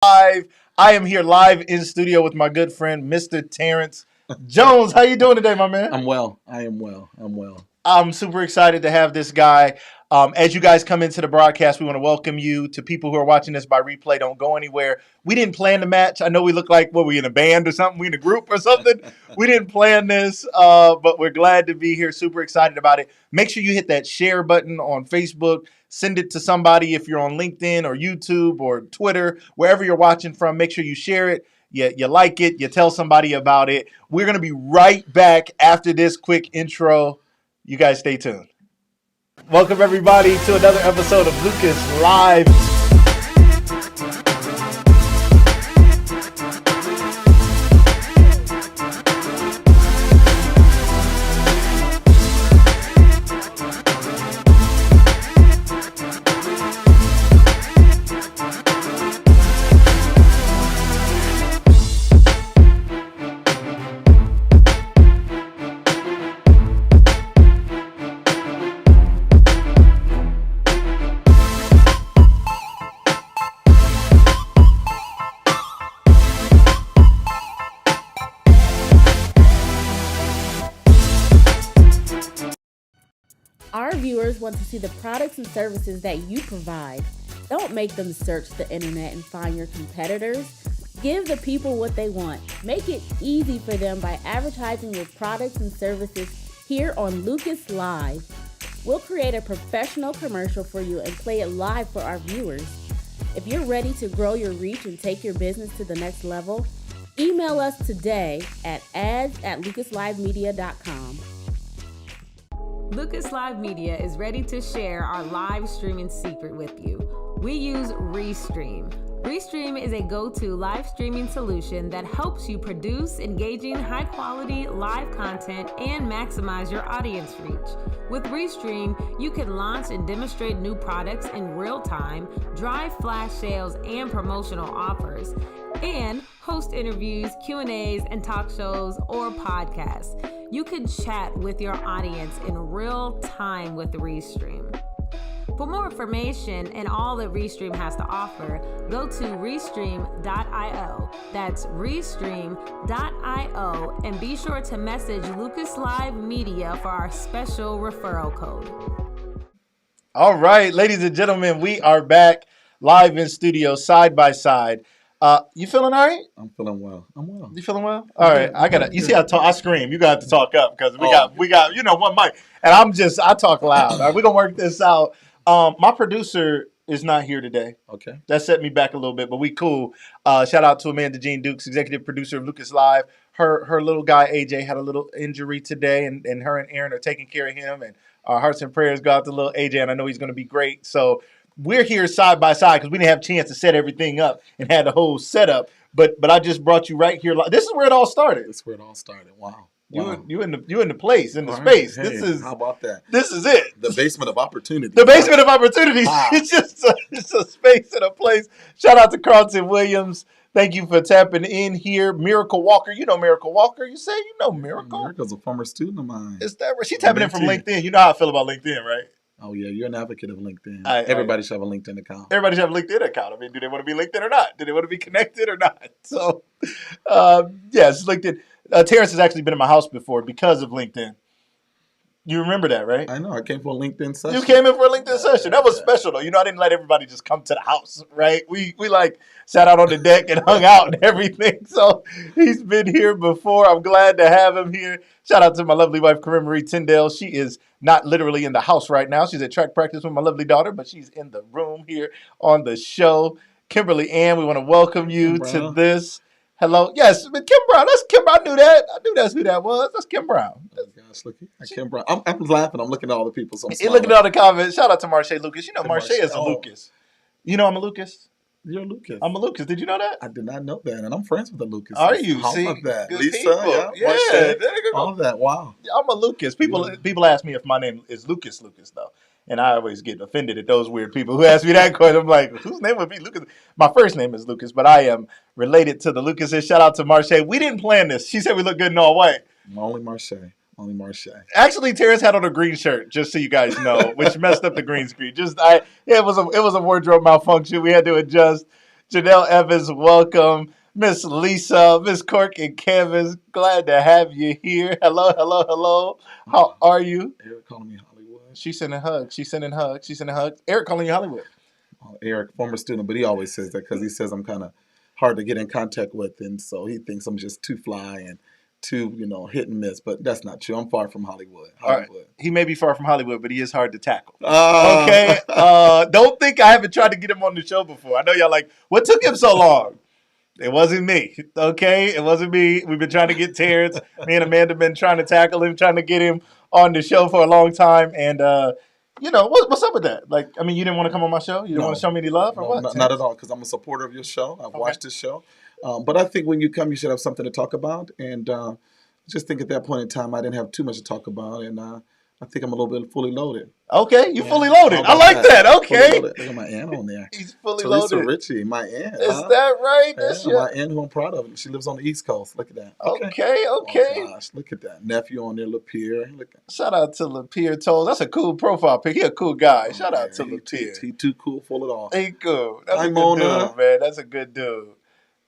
Live. I am here live in studio with my good friend, Mr. Terrance Jones. How you doing today, my man? I'm well. I am well. I'm well. I'm super excited to have this guy. As you guys come into the broadcast, we want to welcome you. To people who are watching this by replay, don't go anywhere. We didn't plan the match. I know we look like, we in a band or something? We in a group or something? We didn't plan this, but we're glad to be here. Super excited about it. Make sure you hit that share button on Facebook. Send it to somebody if you're on LinkedIn or YouTube or Twitter, wherever you're watching from. Make sure you share it. You like it. You tell somebody about it. We're going to be right back after this quick intro. You guys stay tuned. Welcome, everybody, to another episode of Lucas Live. Our viewers want to see the products and services that you provide. Don't make them search the internet and find your competitors. Give the people what they want. Make it easy for them by advertising your products and services here on Lucas Live. We'll create a professional commercial for you and play it live for our viewers. If you're ready to grow your reach and take your business to the next level, email us today at ads@lucaslivemedia.com. Lucas Live Media is ready to share our live streaming secret with you. We use Restream. Restream is a go-to live streaming solution that helps you produce engaging, high-quality live content and maximize your audience reach. With Restream, you can launch and demonstrate new products in real time, drive flash sales and promotional offers, and host interviews, Q&As, and talk shows or podcasts. You can chat with your audience in real time with Restream. For more information and all that Restream has to offer, go to Restream.io. That's Restream.io, and be sure to message Lucas Live Media for our special referral code. All right, ladies and gentlemen, we are back live in studio, side by side. You feeling all right? I'm feeling well. I'm well. You feeling well? All right, I gotta. You see, I scream. You got to talk up because we got one mic, and I talk loud. All right, we're gonna work this out. My producer is not here today. Okay. That set me back a little bit, but we cool. Shout out to Amanda Jean Dukes, executive producer of Lucas Live. Her little guy AJ had a little injury today, and her and Aaron are taking care of him. And our hearts and prayers go out to little AJ, and I know he's gonna be great. So we're here side by side because we didn't have a chance to set everything up and had the whole setup. But I just brought you right here. This is where it all started. This is where it all started. Wow. You in the place, in the All space. Right. Hey, this is how about that? This is it. The basement of opportunity. The basement of opportunities. Wow. It's just a space and a place. Shout out to Carlton Williams. Thank you for tapping in here. Miracle Walker. You know Miracle Walker. You say you know Miracle. Miracle's a former student of mine. Is that right? She's tapping in from LinkedIn. You know how I feel about LinkedIn, right? Oh, yeah. You're an advocate of LinkedIn. Everybody should have a LinkedIn account. Everybody should have a LinkedIn account. I mean, do they want to be LinkedIn or not? Do they want to be connected or not? So, yes, LinkedIn. Terrance has actually been in my house before because of LinkedIn. You remember that, right? I know. I came for a LinkedIn session. You came in for a LinkedIn session. That was special, though. You know, I didn't let everybody just come to the house, right? We like sat out on the deck and hung out and everything. So he's been here before. I'm glad to have him here. Shout out to my lovely wife, Corinne Marie Tyndale. She is not literally in the house right now. She's at track practice with my lovely daughter, but she's in the room here on the show. Kimberly Ann, we want to welcome you to this. Hello. Yes, Kim Brown. That's Kim Brown. I knew that. I knew that's who that was. That's Kim Brown. Oh, gosh, look at Kim Brown. I'm laughing. I'm looking at all the people. So I'm looking at all the comments. Shout out to Marche Lucas. You know, Marche is a Oh. Lucas. You know I'm a Lucas? You're Lucas. I'm a Lucas. Did you know that? I did not know that, and I'm friends with the Lucas. Are you? How See, about that? good Lisa, people. yeah, Marche. There you go. All of that. Wow. I'm a Lucas. People ask me if my name is Lucas though. And I always get offended at those weird people who ask me that question. I'm like, whose name would be Lucas? My first name is Lucas, but I am related to the Lucases. Shout out to Marche. We didn't plan this. She said we look good in all white. Only Marche. Actually, Terrance had on a green shirt, just so you guys know, which messed up the green screen. It was a wardrobe malfunction. We had to adjust. Janelle Evans, welcome. Miss Lisa, Miss Cork and Canvas, glad to have you here. Hello, hello, hello. How are you? Eric calling me Hollywood. She's sending hugs. She's sending hugs. She's sending hugs. Eric calling you Hollywood. Eric, former student, but he always says that because he says I'm kind of hard to get in contact with, and so he thinks I'm just too fly and too, hit and miss. But that's not true. I'm far from Hollywood. All right. Hollywood. He may be far from Hollywood, but he is hard to tackle. Ah. Okay. Don't think I haven't tried to get him on the show before. I know y'all like, what took him so long? It wasn't me. Okay. It wasn't me. We've been trying to get Terrance. Me and Amanda been trying to tackle him, trying to get him on the show for a long time. And, what's up with that? Like, I mean, you didn't want to come on my show? You didn't want to show me any love or what? Not at all, because I'm a supporter of your show. I've watched this show. But I think when you come, you should have something to talk about. And just think at that point in time, I didn't have too much to talk about. And I think I'm a little bit fully loaded. Okay, you fully loaded. I like that. Okay. Look at my aunt on there. He's fully Teresa loaded. Richie, my aunt. Is that right? That's my aunt who I'm proud of. She lives on the East Coast. Look at that. Okay. Oh, gosh, look at that. Nephew on there, Lapeer. Shout out to Lapeer Toles. That's a cool profile pic. He a cool guy. Shout out to Lapeer. He too cool, full it all. He cool. That's Hi, a good Mona. dude, man. That's a good dude.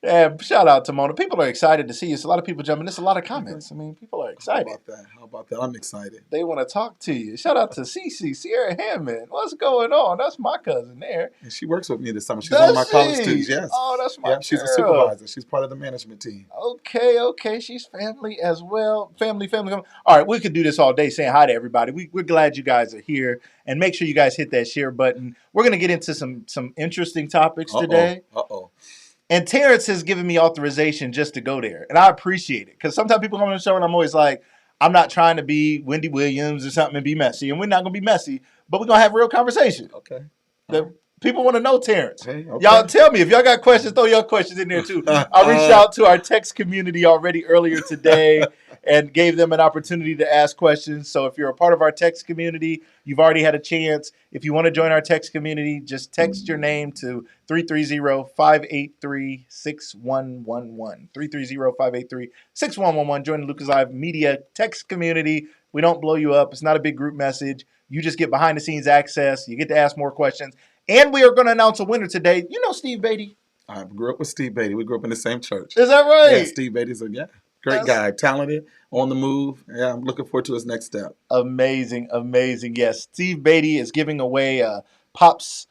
Yeah, shout out to Mona. People are excited to see you. It's a lot of people jumping. There's a lot of comments. I mean, people are excited. How about that? I'm excited. They want to talk to you. Shout out to Cece, Sierra Hammond. What's going on? That's my cousin there. And she works with me this summer. She's Does one of my college she? students, yes. Oh, that's my she's a girl. supervisor. She's part of the management team. Okay. She's family as well. Family. All right, we could do this all day saying hi to everybody. We're glad you guys are here. And make sure you guys hit that share button. We're going to get into some interesting topics today. And Terrance has given me authorization just to go there. And I appreciate it. Because sometimes people come on the show and I'm always like, I'm not trying to be Wendy Williams or something and be messy. And we're not going to be messy. But we're going to have real conversation. Okay. People want to know Terrance. Okay. Y'all tell me. If y'all got questions, throw your questions in there too. I reached out to our text community already earlier today and gave them an opportunity to ask questions. So if you're a part of our text community, you've already had a chance. If you want to join our text community, just text your name to 330-583-6111. 330-583-6111. Join the Lucas Live Media text community. We don't blow you up. It's not a big group message. You just get behind the scenes access. You get to ask more questions. And we are going to announce a winner today. You know Steve Beatty? I grew up with Steve Beatty. We grew up in the same church. Is that right? Yeah, Steve Beatty's a great guy. Talented, on the move. Yeah, I'm looking forward to his next step. Amazing. Yes, Steve Beatty is giving away Pop's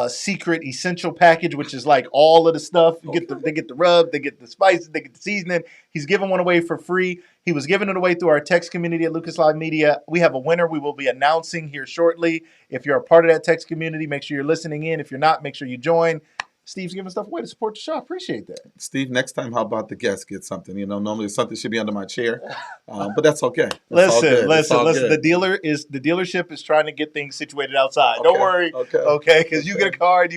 secret essential package, which is like all of the stuff. They get the rub, they get the spices, they get the seasoning. He's giving one away for free. He was giving it away through our text community at Lucas Live Media. We have a winner we will be announcing here shortly. If you're a part of that text community, make sure you're listening in. If you're not, make sure you join. Steve's giving stuff away to support the show. I appreciate that. Steve, next time, how about the guest get something? Normally something should be under my chair, but that's okay. Listen. The dealership is trying to get things situated outside. Okay. Don't worry. Okay, because you get a card.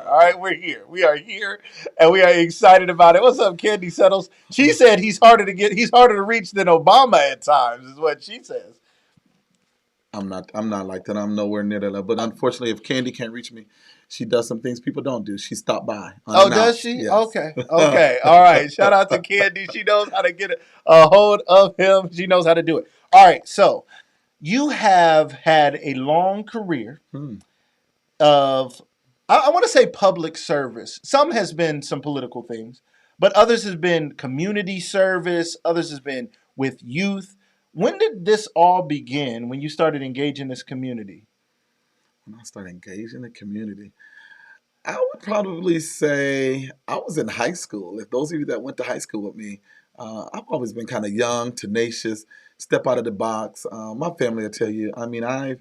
All right, we're here. We are here, and we are excited about it. What's up, Candy Settles? She said he's harder to reach than Obama at times, is what she says. I'm not like that. I'm nowhere near that level. But unfortunately, if Candy can't reach me, she does some things people don't do. She stopped by. Oh, does she? Yes. Okay. All right. Shout out to Candy. She knows how to get a hold of him. She knows how to do it. All right. So you have had a long career of, I want to say public service. Some has been some political things, but others has been community service. Others has been with youth. When did this all begin when you started engaging this community? When I started engaging the community, I would probably say I was in high school. If those of you that went to high school with me, I've always been kind of young, tenacious, step out of the box. My family will tell you. I mean, it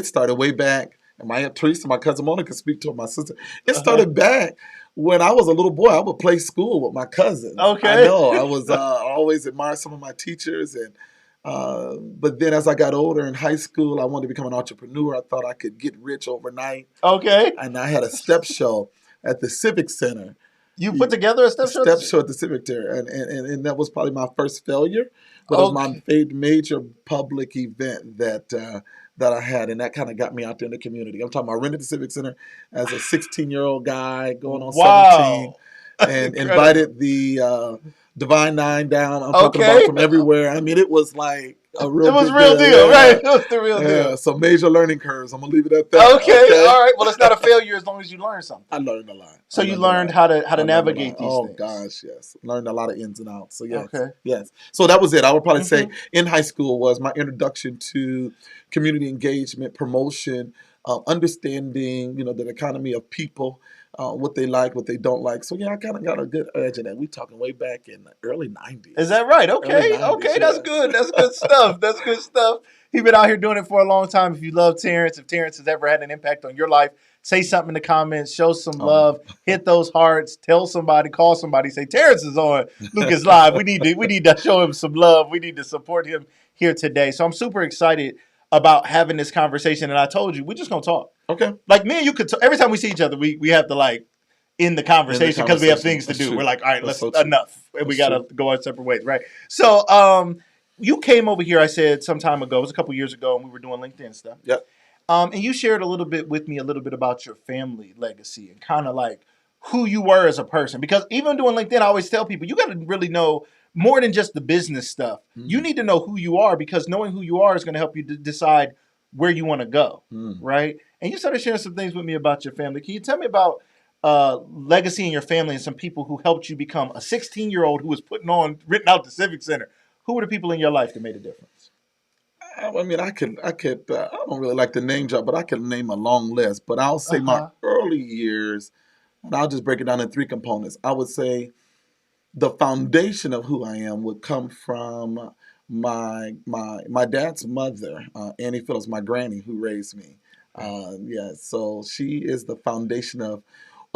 started way back. And my Aunt Teresa, my cousin Mona could speak to it, my sister. It started back when I was a little boy. I would play school with my cousins. Okay. I know. I was always admired some of my teachers. But then as I got older in high school, I wanted to become an entrepreneur. I thought I could get rich overnight. Okay. And I had a step show at the Civic Center. You put together a step show? Step show at the Civic Center. And that was probably my first failure. But it was my major public event that I had, and that kind of got me out there in the community. I'm talking about rented the Civic Center as a 16-year-old guy going on 17 and invited the Divine Nine down. I'm talking about from everywhere. I mean, it was like A It real was big real deal. deal, right? Yeah. It was the real deal. Yeah. Some major learning curves. I'm gonna leave it at that. Okay, Okay. all right. Well, it's not a failure as long as you learn something. I learned a lot. I So you learned a learned lot. how I to learned a lot. navigate these Oh things. gosh, yes. Learned a lot of ins and outs. So yes, Okay. yes. So that was it. I would probably say Hmm. in high school was my introduction to community engagement, promotion, understanding, the economy of people, what they like, what they don't like. So yeah, I kind of got a good edge in that. We talking way back in the early Is '90s. that right? Early Okay, '90s, okay, that's yes. good. That's good stuff. That's good stuff. He's been out here doing it for a long time. If you love Terrance, if Terrance has ever had an impact on your life, say something in the comments, show some Oh, love, hit those hearts, tell somebody, call somebody, say Terrance is on Lucas Live. We need to show him some love. We need to support him here today. So I'm super excited about having this conversation. And I told you, we're just gonna talk. okay. Like me and you could every time we see each other, we have to like in the In the conversation because we have conversation, things to that's do. We're true. like, all right, That's let's so true. enough. And we That's gotta true. go our separate ways, right? So you came over here, I said some time ago, it was a couple years ago, and we were doing LinkedIn stuff. Yep. And you shared a little bit with me, a little bit about your family legacy and kind of like who you were as a person. Because even doing LinkedIn, I always tell people you got to really know more than just the business stuff. You Mm, need to know who you are because knowing who you are is going to help you decide where you want to go, mm. right? And you started sharing some things with me about your family. Can you tell me about legacy in your family and some people who helped you become a 16-year-old who was written out the Civic Center? Who were the people in your life that made a difference? I mean, I could. I don't really like the name drop, but I could name a long list. But I'll Uh say my huh. early years, and I'll just break it down in three components. I would say the foundation of who I am would come from my dad's mother, Annie Phillips, my granny who raised me. Yeah, so she is the foundation of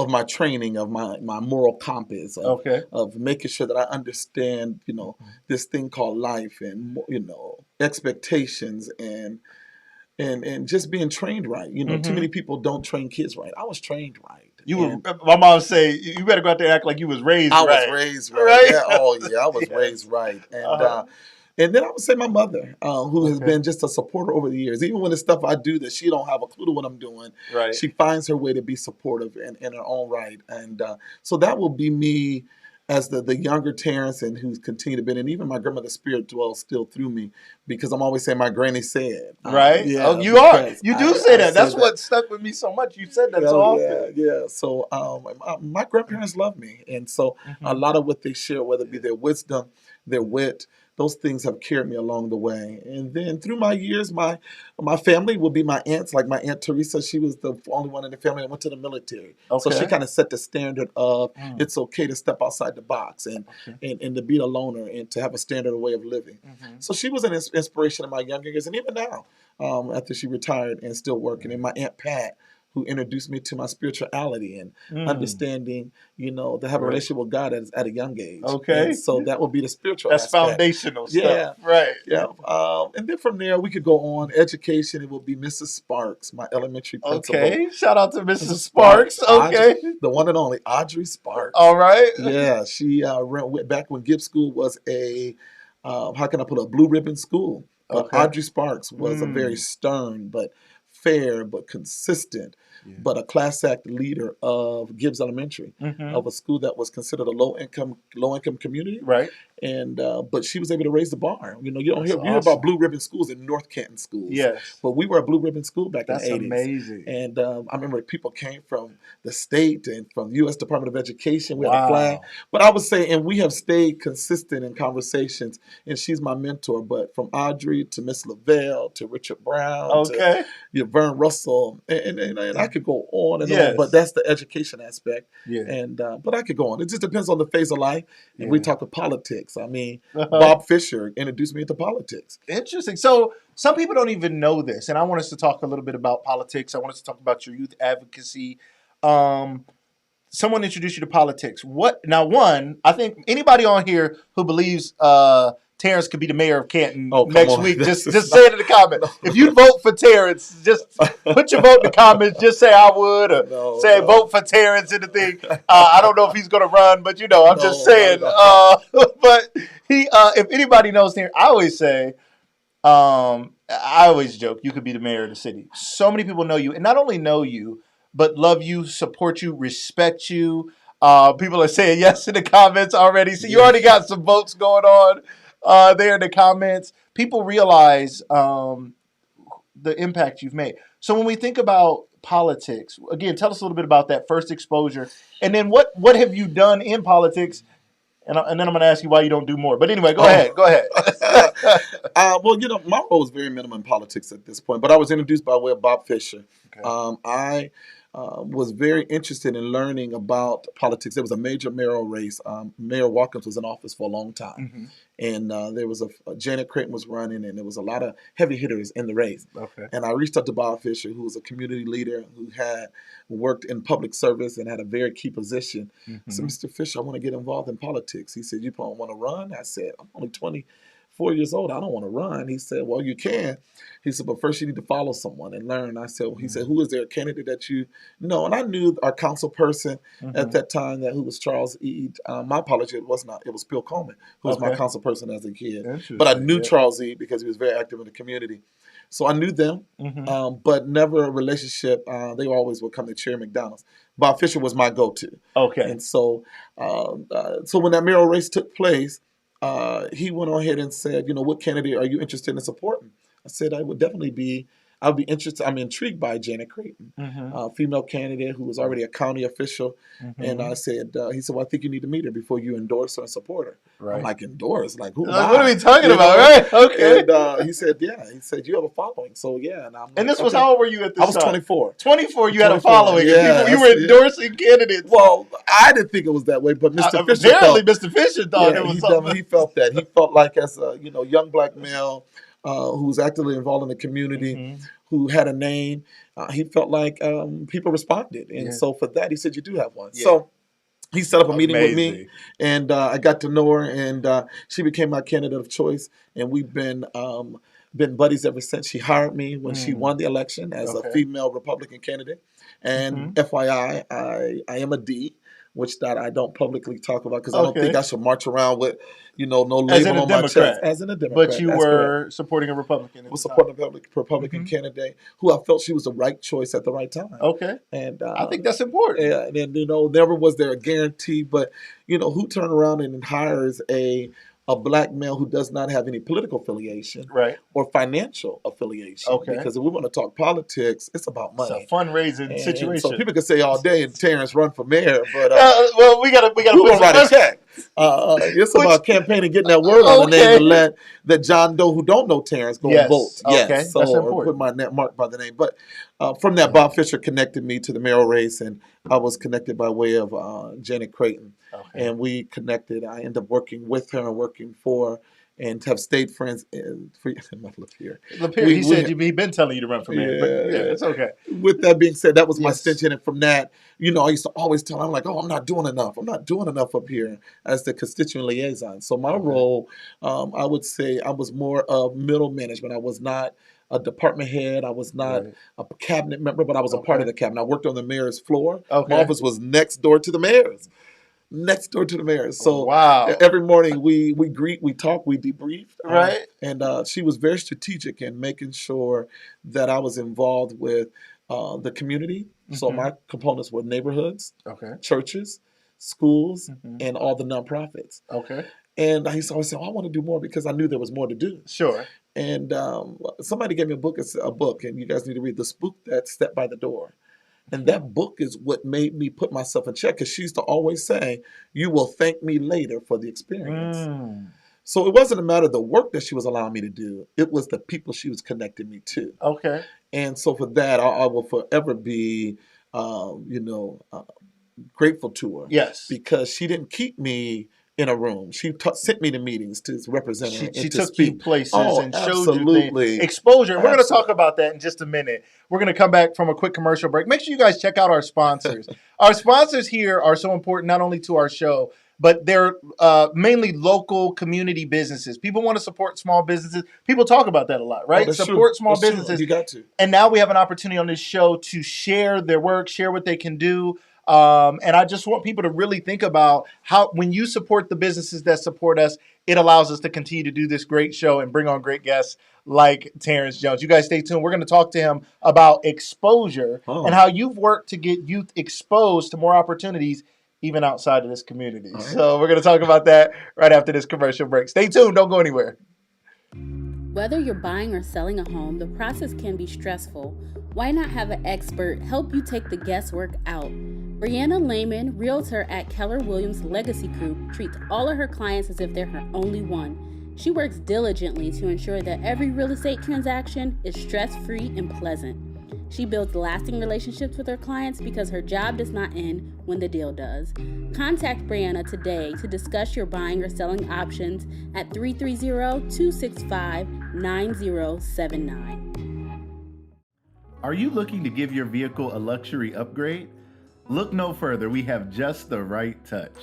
my training, of my moral compass, Okay. of making sure that I understand, this thing called life and expectations and just being trained right. Too Mm-hmm. many people don't train kids right. I was trained right, You and were. My mom say you better go out there and act like you was raised I was right, raised right. right? Yeah. Oh, yeah. I was Yes. raised right. Uh-huh. And then I would say my mother, who has Okay. been just a supporter over the years. Even when the stuff I do that she don't have a clue to what I'm doing, Right. she finds her way to be supportive in her own right. And so that will be me as the younger Terrence and who's continued to be. And even my grandmother's spirit dwells still through me because I'm always saying my granny said. Right. Oh, Yeah, you are. because You do say I that. That's said that. what stuck with me so much. You said that so Oh often. yeah, yeah. So my grandparents loved me, and so a Hmm. lot of what they share, whether it be their wisdom, their wit, those things have carried me along the way. And then through my years, my family will be my aunts. Like my aunt Teresa, she was the only one in the family that went to the military, so she Okay. kind of set the standard of Mm. it's okay to step outside the box and Okay. and to be a loner and to have a standard way of living. Hmm. So she was an inspiration in my younger years, and even now, after she retired and still working. And my aunt Pat, who introduced me to my spirituality and Mm. understanding, to have a Right. relationship with God at a young age. And Okay. so that would be the spiritual That's aspect. foundational stuff. Yeah, Right. yeah. And then from there, we could go on. Education, it will be Mrs. Sparks, my elementary principal. Okay. Shout out to Mrs. Mrs. Sparks, Sparks. Okay. the one and only Audrey Sparks. All right. Yeah, she went back when Gibbs School was how can I put a blue ribbon school. But Okay. Audrey Sparks was a very Mm. stern but fair but consistent Yeah. but a class act leader of Gibbs Elementary, Mm-hmm. of a school that was considered a low income community, Right. and but she was able to raise the bar. You don't That's hear about awesome. blue ribbon schools in North Canton schools, Yes. but we were a blue ribbon school back in the That's '80s. amazing. And I remember people came from the state and from the U.S. Department of Education. We had a flag, Wow. but I would say, and we have stayed consistent in conversations. And she's my mentor. But from Audrey to Miss Lavelle to Richard Brown to Okay. Vern Russell, and I could go on and on. But Yes. that's the education aspect. Yeah. And but I could go on. It just depends on the phase of life. And we Yeah. talk of politics. I mean, Uh-huh. Bob Fisher introduced me into politics. Interesting. So some people don't even know this, and I want us to talk a little bit about politics. I want us to talk about your youth advocacy. Um, Someone introduced you to politics. What now? One, I think anybody on here who believes Terrance could be the mayor of Canton Oh, come next on. week, That's just just say it in the comments. If you vote for Terrance, just put your vote in the comments. Just say I would, or no, say no, vote for Terrance in the thing. I don't know if he's going to run, but I'm just no, not saying. at all. But if anybody knows Terrance, I always say. I always joke, you could be the mayor of the city. So many people know you, and not only know you, but love you, support you, respect you. People are saying yes in the comments already. So you Yeah. already got some votes going on there in the comments. people realize the impact you've made. So when we think about politics, again, tell us a little bit about that first exposure, and then what have you done in politics? And then I'm going to ask you why you don't do more. But anyway, go ahead. Go ahead. Well, my role was very minimal in politics at this point, but I was introduced by way of Bob Fisher. Okay. I was very interested in learning about politics. There was a major mayoral race. Mayor Watkins was in office for a long time, and there was Janet Creighton was running, and there was a lot of heavy hitters in the race. Okay. And I reached out to Bob Fisher, who was a community leader who had worked in public service and had a very key position. I said, Mr. Fisher, I want to get involved in politics. He said, you don't want to run? I said, I'm only 24 years old. I don't want to run. He said, well, you can. He said, but first you need to follow someone and learn. I said, he said, who is there a candidate that you know? And I knew our council person at that time who was Charles E. My apology, it was not. It was Bill Coleman, who was my council person as a kid. But I knew Charles E. because he was very active in the community. So I knew them, but never a relationship. They always would come to Cherry McDonald's. Bob Fisher was my go-to. Okay. And so, so when that mayoral race took place, he went on ahead and said, what candidate are you interested in supporting? I said, I would be interested. I'm intrigued by Janet Creighton, female candidate who was already a county official. And I said, he said, well, I think you need to meet her before you endorse her and support her. Right. I'm like, endorse? Like, who? Like, what are we talking about? Right? Okay. And he said, yeah. He said, you have a following. So, yeah. And, I'm like, and this was, how old were you at this time? I was 24. 24, you had a following. Yeah, you were endorsing candidates. Well, I didn't think it was that way, but Mr. Fisher apparently Mr. Fisher thought it was something. He felt that. He felt like as a young black male who was actively involved in the community, who had a name, he felt like people responded. And so for that, he said, you do have one. Yeah. So he set up a meeting with me, and I got to know her, and she became my candidate of choice. And we've been buddies ever since. She hired me when she won the election as a female Republican candidate. And FYI, I am a D, which that I don't publicly talk about because I don't think I should march around with, no label on my chest. As in a Democrat. But you were supporting a Republican. I was supporting a Republican candidate who I felt she was the right choice at the right time. Okay. And I think that's important. And never was there a guarantee, but who turned around and hires a black male who does not have any political affiliation or financial affiliation. Okay. Because if we want to talk politics, it's about money. It's a fundraising situation. So people can say all day, and Terrance run for mayor, but well, we gotta write a check. It's about campaigning, getting that word on the name, and let that John Doe who don't know Terrance go and vote. Yes, so, that's important. Or put my mark by the name. But from that, Bob Fisher connected me to the mayoral race, and I was connected by way of Janet Creighton. Okay. And we connected. I ended up working with her and working for her, and have stayed friends. Lapierre, he said he'd been telling you to run for mayor. But it's okay. With that being said, that was my extension. And from that, I used to always tell him, I'm like, I'm not doing enough. I'm not doing enough up here as the constituent liaison. So my role, I would say I was more of middle management. I was not a department head. I was not a cabinet member, but I was a part of the cabinet. I worked on the mayor's floor. Okay. My office was next door to the mayor's. So every morning we greet, we talk, we debrief. Right. And she was very strategic in making sure that I was involved with the community. So my components were neighborhoods, churches, schools, and all the nonprofits. Okay. And I used to always say, I want to do more because I knew there was more to do. Sure. And somebody gave me a book, and you guys need to read The Spook That Stepped by the Door. And that book is what made me put myself in check, because she used to always say, you will thank me later for the experience. So it wasn't a matter of the work that she was allowing me to do. It was the people she was connecting me to. Okay. And so for that, I will forever be, grateful to her. Yes. Because she didn't keep me in a room. She sent me to meetings to represent her. She took you places and showed you things. Exposure. We're going to talk about that in just a minute. We're going to come back from a quick commercial break. Make sure you guys check out our sponsors. Our sponsors here are so important, not only to our show, but they're mainly local community businesses. People want to support small businesses. People talk about that a lot, right? Support small businesses. You got to. And now we have an opportunity on this show to share their work, share what they can do. And I just want people to really think about how, when you support the businesses that support us, it allows us to continue to do this great show and bring on great guests like Terrance Jones. You guys stay tuned. We're going to talk to him about exposure and how you've worked to get youth exposed to more opportunities even outside of this community. Right. So we're going to talk about that right after this commercial break. Stay tuned. Don't go anywhere. Whether you're buying or selling a home, the process can be stressful. Why not have an expert help you take the guesswork out? Brianna Lehman, realtor at Keller Williams Legacy Group, treats all of her clients as if they're her only one. She works diligently to ensure that every real estate transaction is stress-free and pleasant. She builds lasting relationships with her clients because her job does not end when the deal does. Contact Brianna today to discuss your buying or selling options at 330-265-9079. Are you looking to give your vehicle a luxury upgrade? Look no further, we have just the right touch.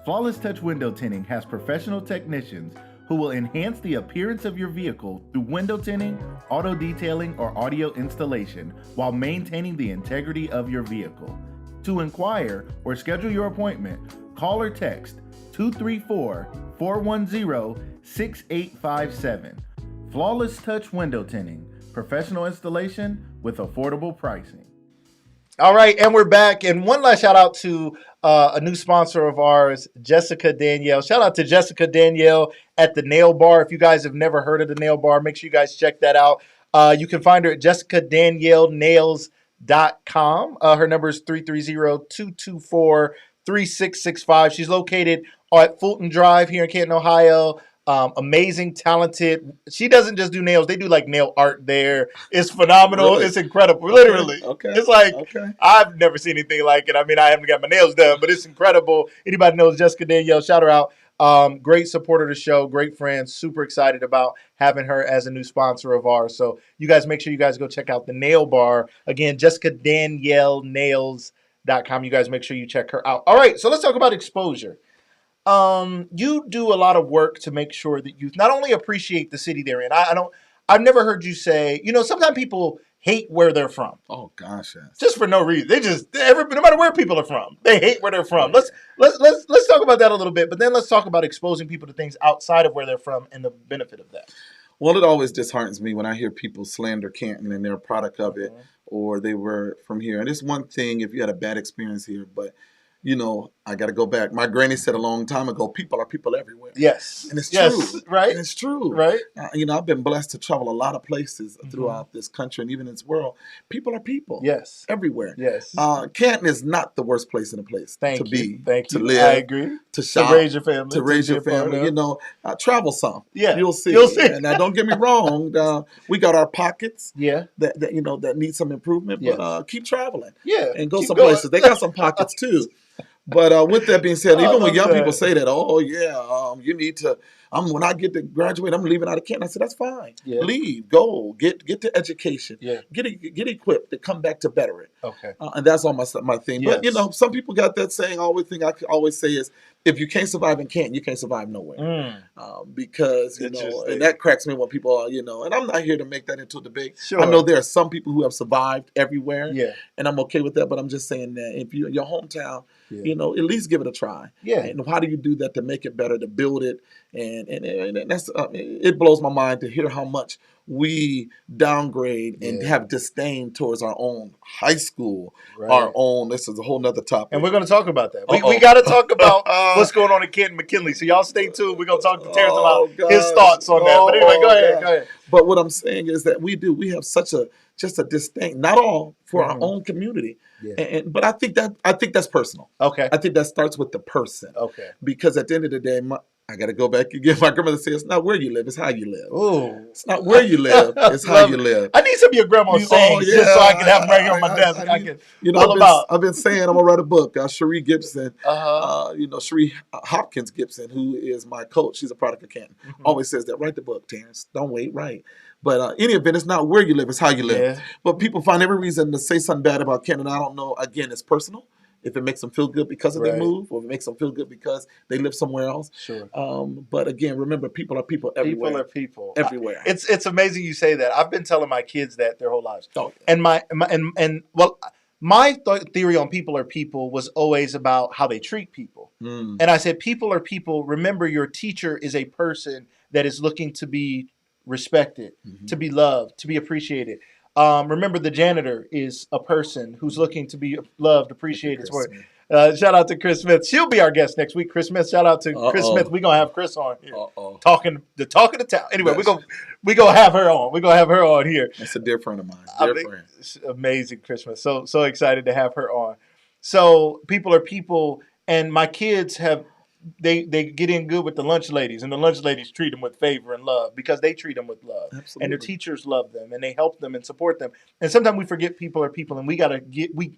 Flawless Touch Window Tinting has professional technicians who will enhance the appearance of your vehicle through window tinting, auto detailing, or audio installation while maintaining the integrity of your vehicle. To inquire or schedule your appointment, call or text 234-410-6857. Flawless Touch Window Tinting, professional installation with affordable pricing. All right, and we're back. And one last shout out to a new sponsor of ours, Jessica Danielle. Shout out to Jessica Danielle at the Nail Bar. If you guys have never heard of the Nail Bar, make sure you guys check that out. You can find her at jessicadaniellenails.com. Her number is 330-224-3665. She's located at Fulton Drive here in Canton, Ohio. Amazing, talented. She doesn't just do nails; they do like nail art there. It's phenomenal. Really? It's incredible. Literally, Okay. It's like Okay. I've never seen anything like it. I mean, I haven't got my nails done, but it's incredible. Anybody knows Jessica Danielle? Shout her out. Great supporter of the show, great friend. Super excited about having her as a new sponsor of ours. So you guys make sure you guys go check out the Nail Bar again. JessicaDanielleNails.com. You guys make sure you check her out. All right, so let's talk about exposure. You do a lot of work to make sure that you not only appreciate the city they're in. I've never heard you say, sometimes people hate where they're from. Oh gosh, yes. Just for no reason. They just no matter where people are from, they hate where they're from. Let's talk about that a little bit, but then let's talk about exposing people to things outside of where they're from and the benefit of that. Well, it always disheartens me when I hear people slander Canton and they're a product of it, or they were from here. And it's one thing if you had a bad experience here, but I got to go back. My granny said a long time ago, people are people everywhere. Yes. And it's yes. true. Right. And it's true. Right. I've been blessed to travel a lot of places throughout this country and even this world. People are people. Yes. Everywhere. Yes. Canton is not the worst place in a place to be. Thank to you. live. I agree. To shop. To raise your family. To raise your family. Travel some. Yeah. You'll see. And now don't get me wrong. We got our pockets. Yeah. That need some improvement. But keep traveling. Yeah. And go some places. They got some pockets too. But with that being said, even when young people say that, you need to, when I get to graduate, I'm leaving out of Canton. I said, that's fine. Yeah. Leave, go, get the education, get equipped to come back to better it. Okay. And that's all my thing. Yes. But, some people got that saying, thing I always say is, if you can't survive in Canton, you can't survive nowhere. Because, and that cracks me when people are, and I'm not here to make that into a debate. Sure. I know there are some people who have survived everywhere. Yeah. And I'm okay with that, but I'm just saying that if your hometown, at least give it a try. Yeah. And how do you do that to make it better, to build it? And that's it blows my mind to hear how much we downgrade and have disdain towards our own high school, our own. This is a whole nother topic. And we're going to talk about that. We got to talk about what's going on in Canton McKinley. So y'all stay tuned. We're going to talk to Terrance about his thoughts on that. But anyway, go ahead. But what I'm saying is that we have such a disdain, not all for our own community. Yeah. But I think that's personal. Okay. I think that starts with the person. Okay. Because at the end of the day, I got to go back again. My grandmother says, it's not where you live, it's how you live. Ooh. It's not where you live, it's how you live. I need some of your grandma's sayings just so I can have them right here on my desk. I've been saying I'm going to write a book. Cherie Gibson, Cherie Hopkins Gibson, who is my coach. She's a product of Canton. Always says that, write the book, Terrance. Don't wait, write. But any event, it's not where you live, it's how you live. Yeah. But people find every reason to say something bad about Canton. I don't know. Again, it's personal. If it makes them feel good because of their move, or if it makes them feel good because they live somewhere else. Sure. But again, remember, people are people everywhere. People are people everywhere. It's amazing you say that. I've been telling my kids that their whole lives. Oh, yeah. And my theory on people are people was always about how they treat people. And I said, people are people. Remember, your teacher is a person that is looking to be respected, to be loved, to be appreciated. Remember, the janitor is a person who's looking to be loved, Thank you, appreciated, Chris supported. Smith. Shout out to Chris Smith. She'll be our guest next week. Chris Smith. Shout out to Chris Smith. Uh-oh. We're gonna have Chris on here Uh-oh. talking to town. Anyway, That's, we gonna have her on. We're gonna have her on here. that's a dear friend of mine. I Dear mean, friend. it's amazing Christmas. So excited to have her on. So people are people, and my kids have they get in good with the lunch ladies, and the lunch ladies treat them with favor and love because they treat them with love, and their Absolutely. teachers love them, and they help them and support them. And sometimes we forget people are people, and we gotta get we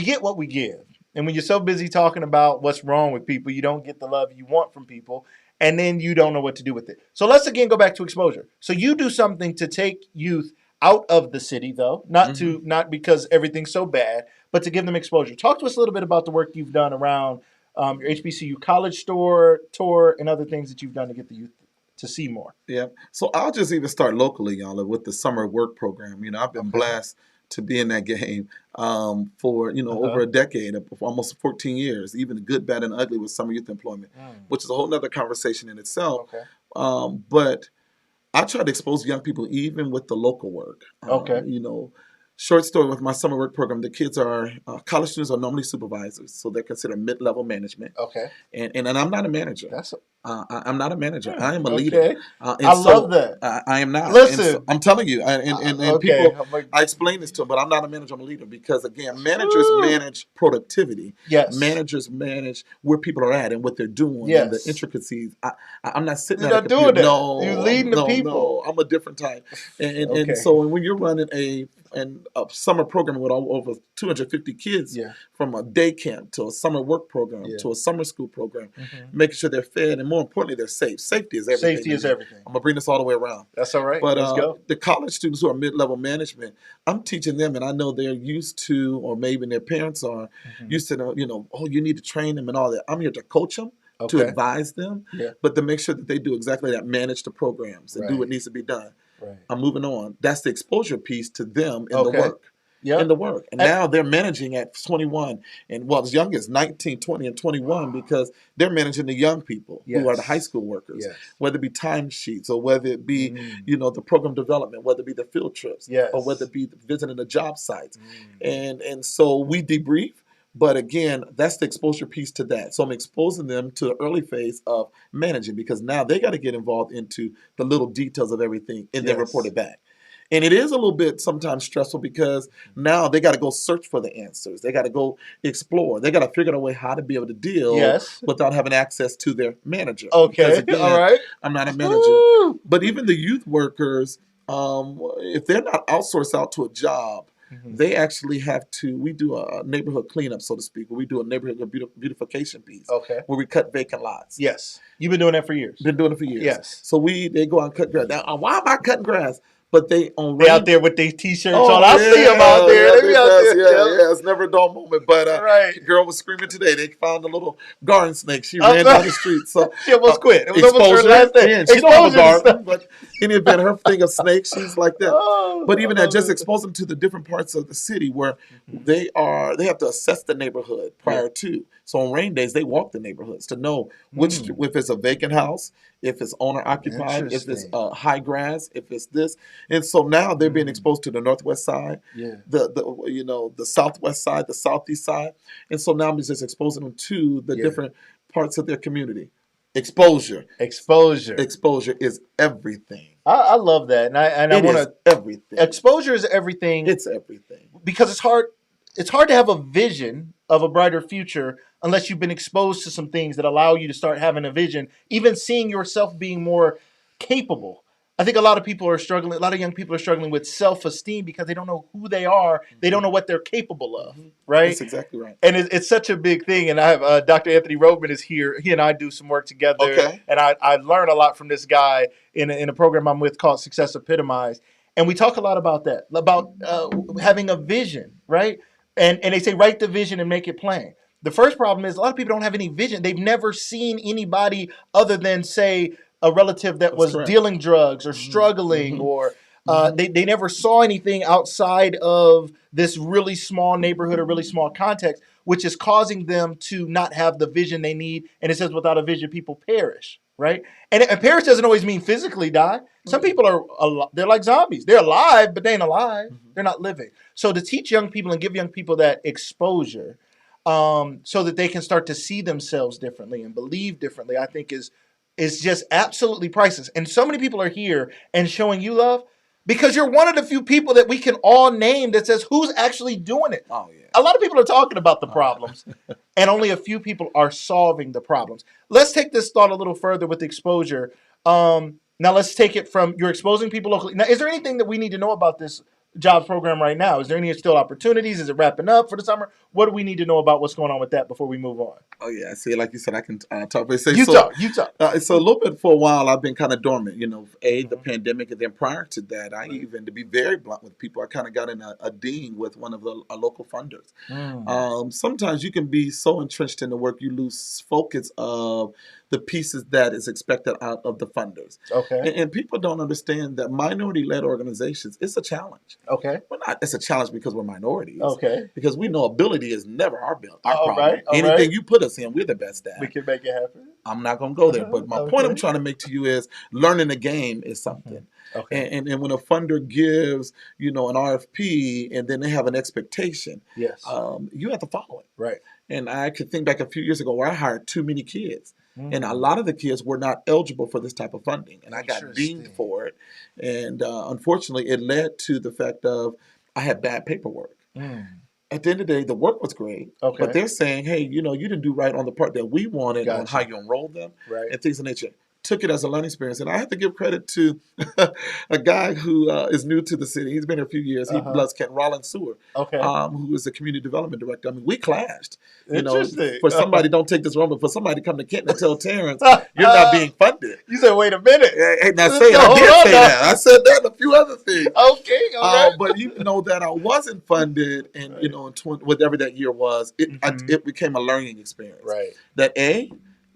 get what we give. And when you're so busy talking about what's wrong with people, you don't get the love you want from people, and then you don't know what to do with it. So let's again go back to exposure. So you do something to take youth out of the city, though, not because everything's so bad, but to give them exposure. Talk to us a little bit about the work you've done around your HBCU college store tour and other things that you've done to get the youth to see more. Yeah. So I'll just even start locally, y'all, with the summer work program. I've been Okay. blessed to be in that game for, over a decade, almost 14 years, even the good, bad, and ugly with summer youth employment, which is a whole nother conversation in itself. Okay. But I try to expose young people even with the local work. Okay. Short story with my summer work program, the kids are college students are normally supervisors, so they're considered mid-level management. Okay. And I'm not a manager. That's I'm not a manager. I am a leader. okay. And I so love that. I am not. Listen. And so I'm telling you, and Okay. people, I'm like, I explain this to them, but I'm not a manager. I'm a leader because again, managers Woo. manage productivity. yes. Managers manage where people are at and what they're doing and the Yes. intricacies. I'm not sitting You're at a not doing computer. that. No, You're leading the no, people. no. I'm a different type. And Okay. so when you're running a summer program with over 250 kids, Yeah. from a day camp to a summer work program Yeah. to a summer school program, Mhm. making sure they're fed and more importantly they're safe. Safety is everything. Safety is man. everything. I'm gonna bring this all the way around. That's all right. But Let's go. the college students who are mid-level management, I'm teaching them, and I know they're used to, or maybe their parents are Mhm. used to, oh, you need to train them and all that. I'm here to coach them, to Okay. advise them, Yeah. but to make sure that they do exactly that, manage the programs and do what Right. needs to be done. Right. I'm moving on. That's the exposure piece to them in the Okay. work. Yeah. In the work. And And- now they're managing at 21 and as young as 19, 20, and 21 because they're managing the young people who are the high Yes. school workers, Yes. whether it be timesheets or whether it be, Mm. the program development, whether it be the field trips Yes. or whether it be visiting the job sites. Mm. And so we debrief. But again, that's the exposure piece to that. So I'm exposing them to the early phase of managing because now they got to get involved into the little details of everything and then Yes. report it back. And it is a little bit sometimes stressful because now they got to go search for the answers. They got to go explore. They got to figure out a way how to be able to deal Yes. without having access to their manager. Okay. Because again, All right. I'm not a manager. Woo. But even the youth workers, if they're not outsourced out to a job, Mhm. they actually have to. We do a neighborhood cleanup, so to speak, where we do a neighborhood beautification piece, Okay. where we cut vacant lots. Yes. You've been doing that for years. Been doing it for years. Yes. So they go out and cut grass. Now, why am I cutting grass? But they on They out there with their t-shirts Oh, on. I see them out there. yeah, They be out does. there. Yeah, it's never a dull moment. But Right. girl was screaming today. They found a little garden snake. She I'm ran sorry. down the street. So She almost quit. It was almost her exposure. last day. Yeah, she don't have a Exposure and garden, stuff. but in the event her thing of snakes, she's like that. Oh, But even I that, love just it. expose them to the different parts of the city where Mhm. they have to assess the neighborhood prior to. So on rain days, they walk the neighborhoods to know if it's a vacant house, if it's owner occupied, if it's Interesting. high grass, if it's this. And so now they're being Mm. exposed to the northwest side, Yeah. the southwest side, the southeast side. And so now I'm just exposing them to the Yeah. different parts of their community. Exposure. Exposure. Exposure is everything. I love that, and I It want is to. everything. Exposure is everything. It's everything. Because it's hard. It's hard to have a vision of a brighter future unless you've been exposed to some things that allow you to start having a vision, even seeing yourself being more capable. I think a lot of people are struggling. A lot of young people are struggling with self-esteem because they don't know who they are. They don't know what they're capable of. Right. That's exactly right. And it's such a big thing. And I have Dr. Anthony Roadman is here. He and I do some work together. Okay. And I learn a lot from this guy in a program I'm with called Success Epitomized. And we talk a lot about that, about having a vision, right? And they say write the vision and make it plain. The first problem is a lot of people don't have any vision. They've never seen anybody other than, say, a relative that That's was correct. dealing drugs or struggling, Mhm. or they never saw anything outside of this really small neighborhood or really small context, which is causing them to not have the vision they need. And it says without a vision, people perish, right? And parents doesn't always mean physically die. Some people they're like zombies. They're alive, but they ain't alive. They're not living. So to teach young people and give young people that exposure, so that they can start to see themselves differently and believe differently, I think is just absolutely priceless. And so many people are here and showing you love because you're one of the few people that we can all name that says who's actually doing it. Oh, yeah. A lot of people are talking about the problems, and only a few people are solving the problems. Let's take this thought a little further with exposure. Now let's take it from you're exposing people locally. Now, is there anything that we need to know about this jobs program right now? Is there any still opportunities? Is it wrapping up for the summer? What do we need to know about what's going on with that before we move on? Oh yeah, see, like you said, I can talk. But say, You talk. You talk. So a little bit for a while, I've been kind of dormant. The pandemic, and then prior to that, even to be very blunt with people, I kind of got in a ding with one of the local funders. Sometimes you can be so entrenched in the work, you lose focus of the pieces that is expected out of the funders. Okay. And people don't understand that minority-led organizations, it's a challenge. Okay. It's a challenge because we're minorities. Okay. Because we know ability is never our problem. Right. Anything you put us in, we're the best at. We can make it happen. I'm not going to go there. But my point I'm trying to make to you is learning the game is something. Okay. And when a funder gives, an RFP and then they have an expectation, Yes. You have to follow it. Right. And I could think back a few years ago where I hired too many kids. And a lot of the kids were not eligible for this type of funding. And I got dinged for it. And unfortunately, it led to the fact of I had bad paperwork. At the end of the day, the work was great. Okay. But they're saying, hey, you didn't do right on the part that we wanted on how you enrolled them and things of nature. Took it as a learning experience. And I have to give credit to a guy who is new to the city. He's been here a few years. He loves Kent Rollins Sewer, who is the community development director. I mean, we clashed. Interesting. For somebody, don't take this wrong, but for somebody to come to Kent and tell Terrance, you're not being funded. You said, wait a minute. Hey, now say I did say that. I said that and a few other things. Okay. All right. But you know that I wasn't funded, and whatever that year was, it became a learning experience. Right. That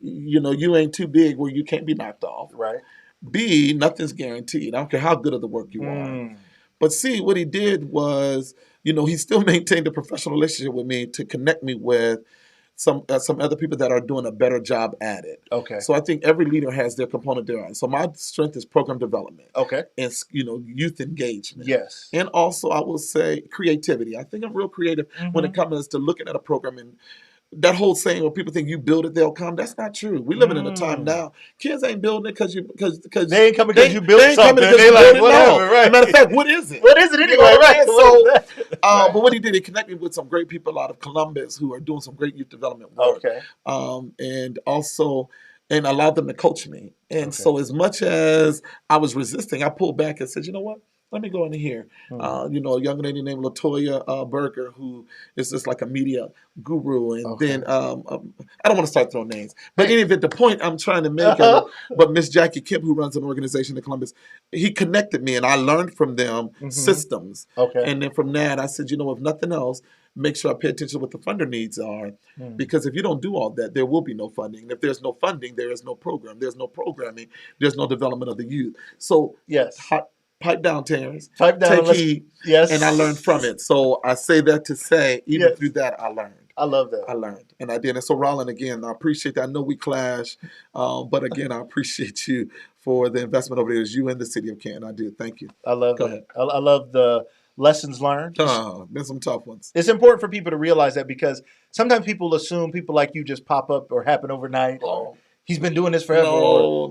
you ain't too big where you can't be knocked off. Right. B, nothing's guaranteed. I don't care how good of the work you are. But C, what he did was, he still maintained a professional relationship with me to connect me with some other people that are doing a better job at it. Okay. So I think every leader has their component there. So my strength is program development. Okay. And youth engagement. Yes. And also I will say creativity. I think I'm real creative when it comes to looking at a program and that whole saying where people think you build it, they'll come. That's not true. We're living in a time now. Kids ain't building it because they ain't coming because you built something. They like whatever. Right. As a matter of fact, what is it? What is it anyway? Right. So, but what he did, he connected me with some great people out of Columbus who are doing some great youth development work. Okay. And allowed them to coach me. And so, as much as I was resisting, I pulled back and said, you know what? Let me go in here. A young lady named Latoya Berger, who is just like a media guru. And then, I don't want to start throwing names. But in any event, the point I'm trying to make, but Miss Jackie Kemp, who runs an organization in Columbus, he connected me and I learned from them systems. Okay. And then from that, I said, if nothing else, make sure I pay attention to what the funder needs are. Because if you don't do all that, there will be no funding. And if there's no funding, there is no program. There's no programming. There's no development of the youth. So, yes. Pipe down, Terrance. Pipe down. Take heed. Yes. And I learned from it. So I say that to say, even through that, I learned. I love that. I learned. And I did. And so, Rollin, again, I appreciate that. I know we clash. But again, I appreciate you for the investment over there as you in the city of Canton. I do. Thank you. I love Go that. ahead. I love the lessons learned. Been some tough ones. It's important for people to realize that because sometimes people assume people like you just pop up or happen overnight. He's been doing this forever.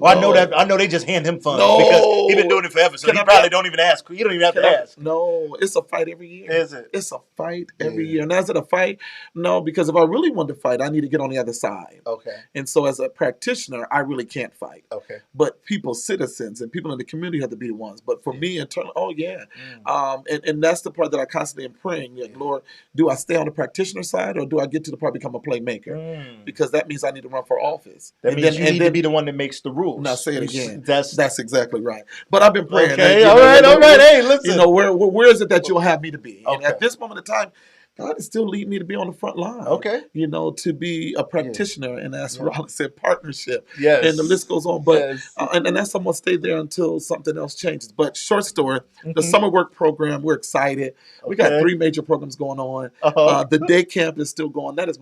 I know they just hand him funds because he's been doing it forever. So he probably don't even ask. You don't even have to ask. No, it's a fight every year. Is it? It's a fight every year. And is it a fight? No, because if I really want to fight, I need to get on the other side. Okay. And so as a practitioner, I really can't fight. Okay. But people, citizens, and people in the community have to be the ones. But for me, internally, and that's the part that I constantly am praying. Like, Lord, do I stay on the practitioner side or do I get to the part become a playmaker? Because that means I need to run for office. That means you need to be the one that makes the rules. Now say it again. That's exactly right. But I've been praying. Okay, all right. Hey, listen. Where is it that you'll have me to be? And at this moment in time, God is still leading me to be on the front line. Okay. You know, to be a practitioner, and as Rollins said, partnership. Yes. And the list goes on. But and that's I'm gonna stay there until something else changes. But short story, the summer work program, we're excited. We got 3 major programs going on. The day camp is still going. That is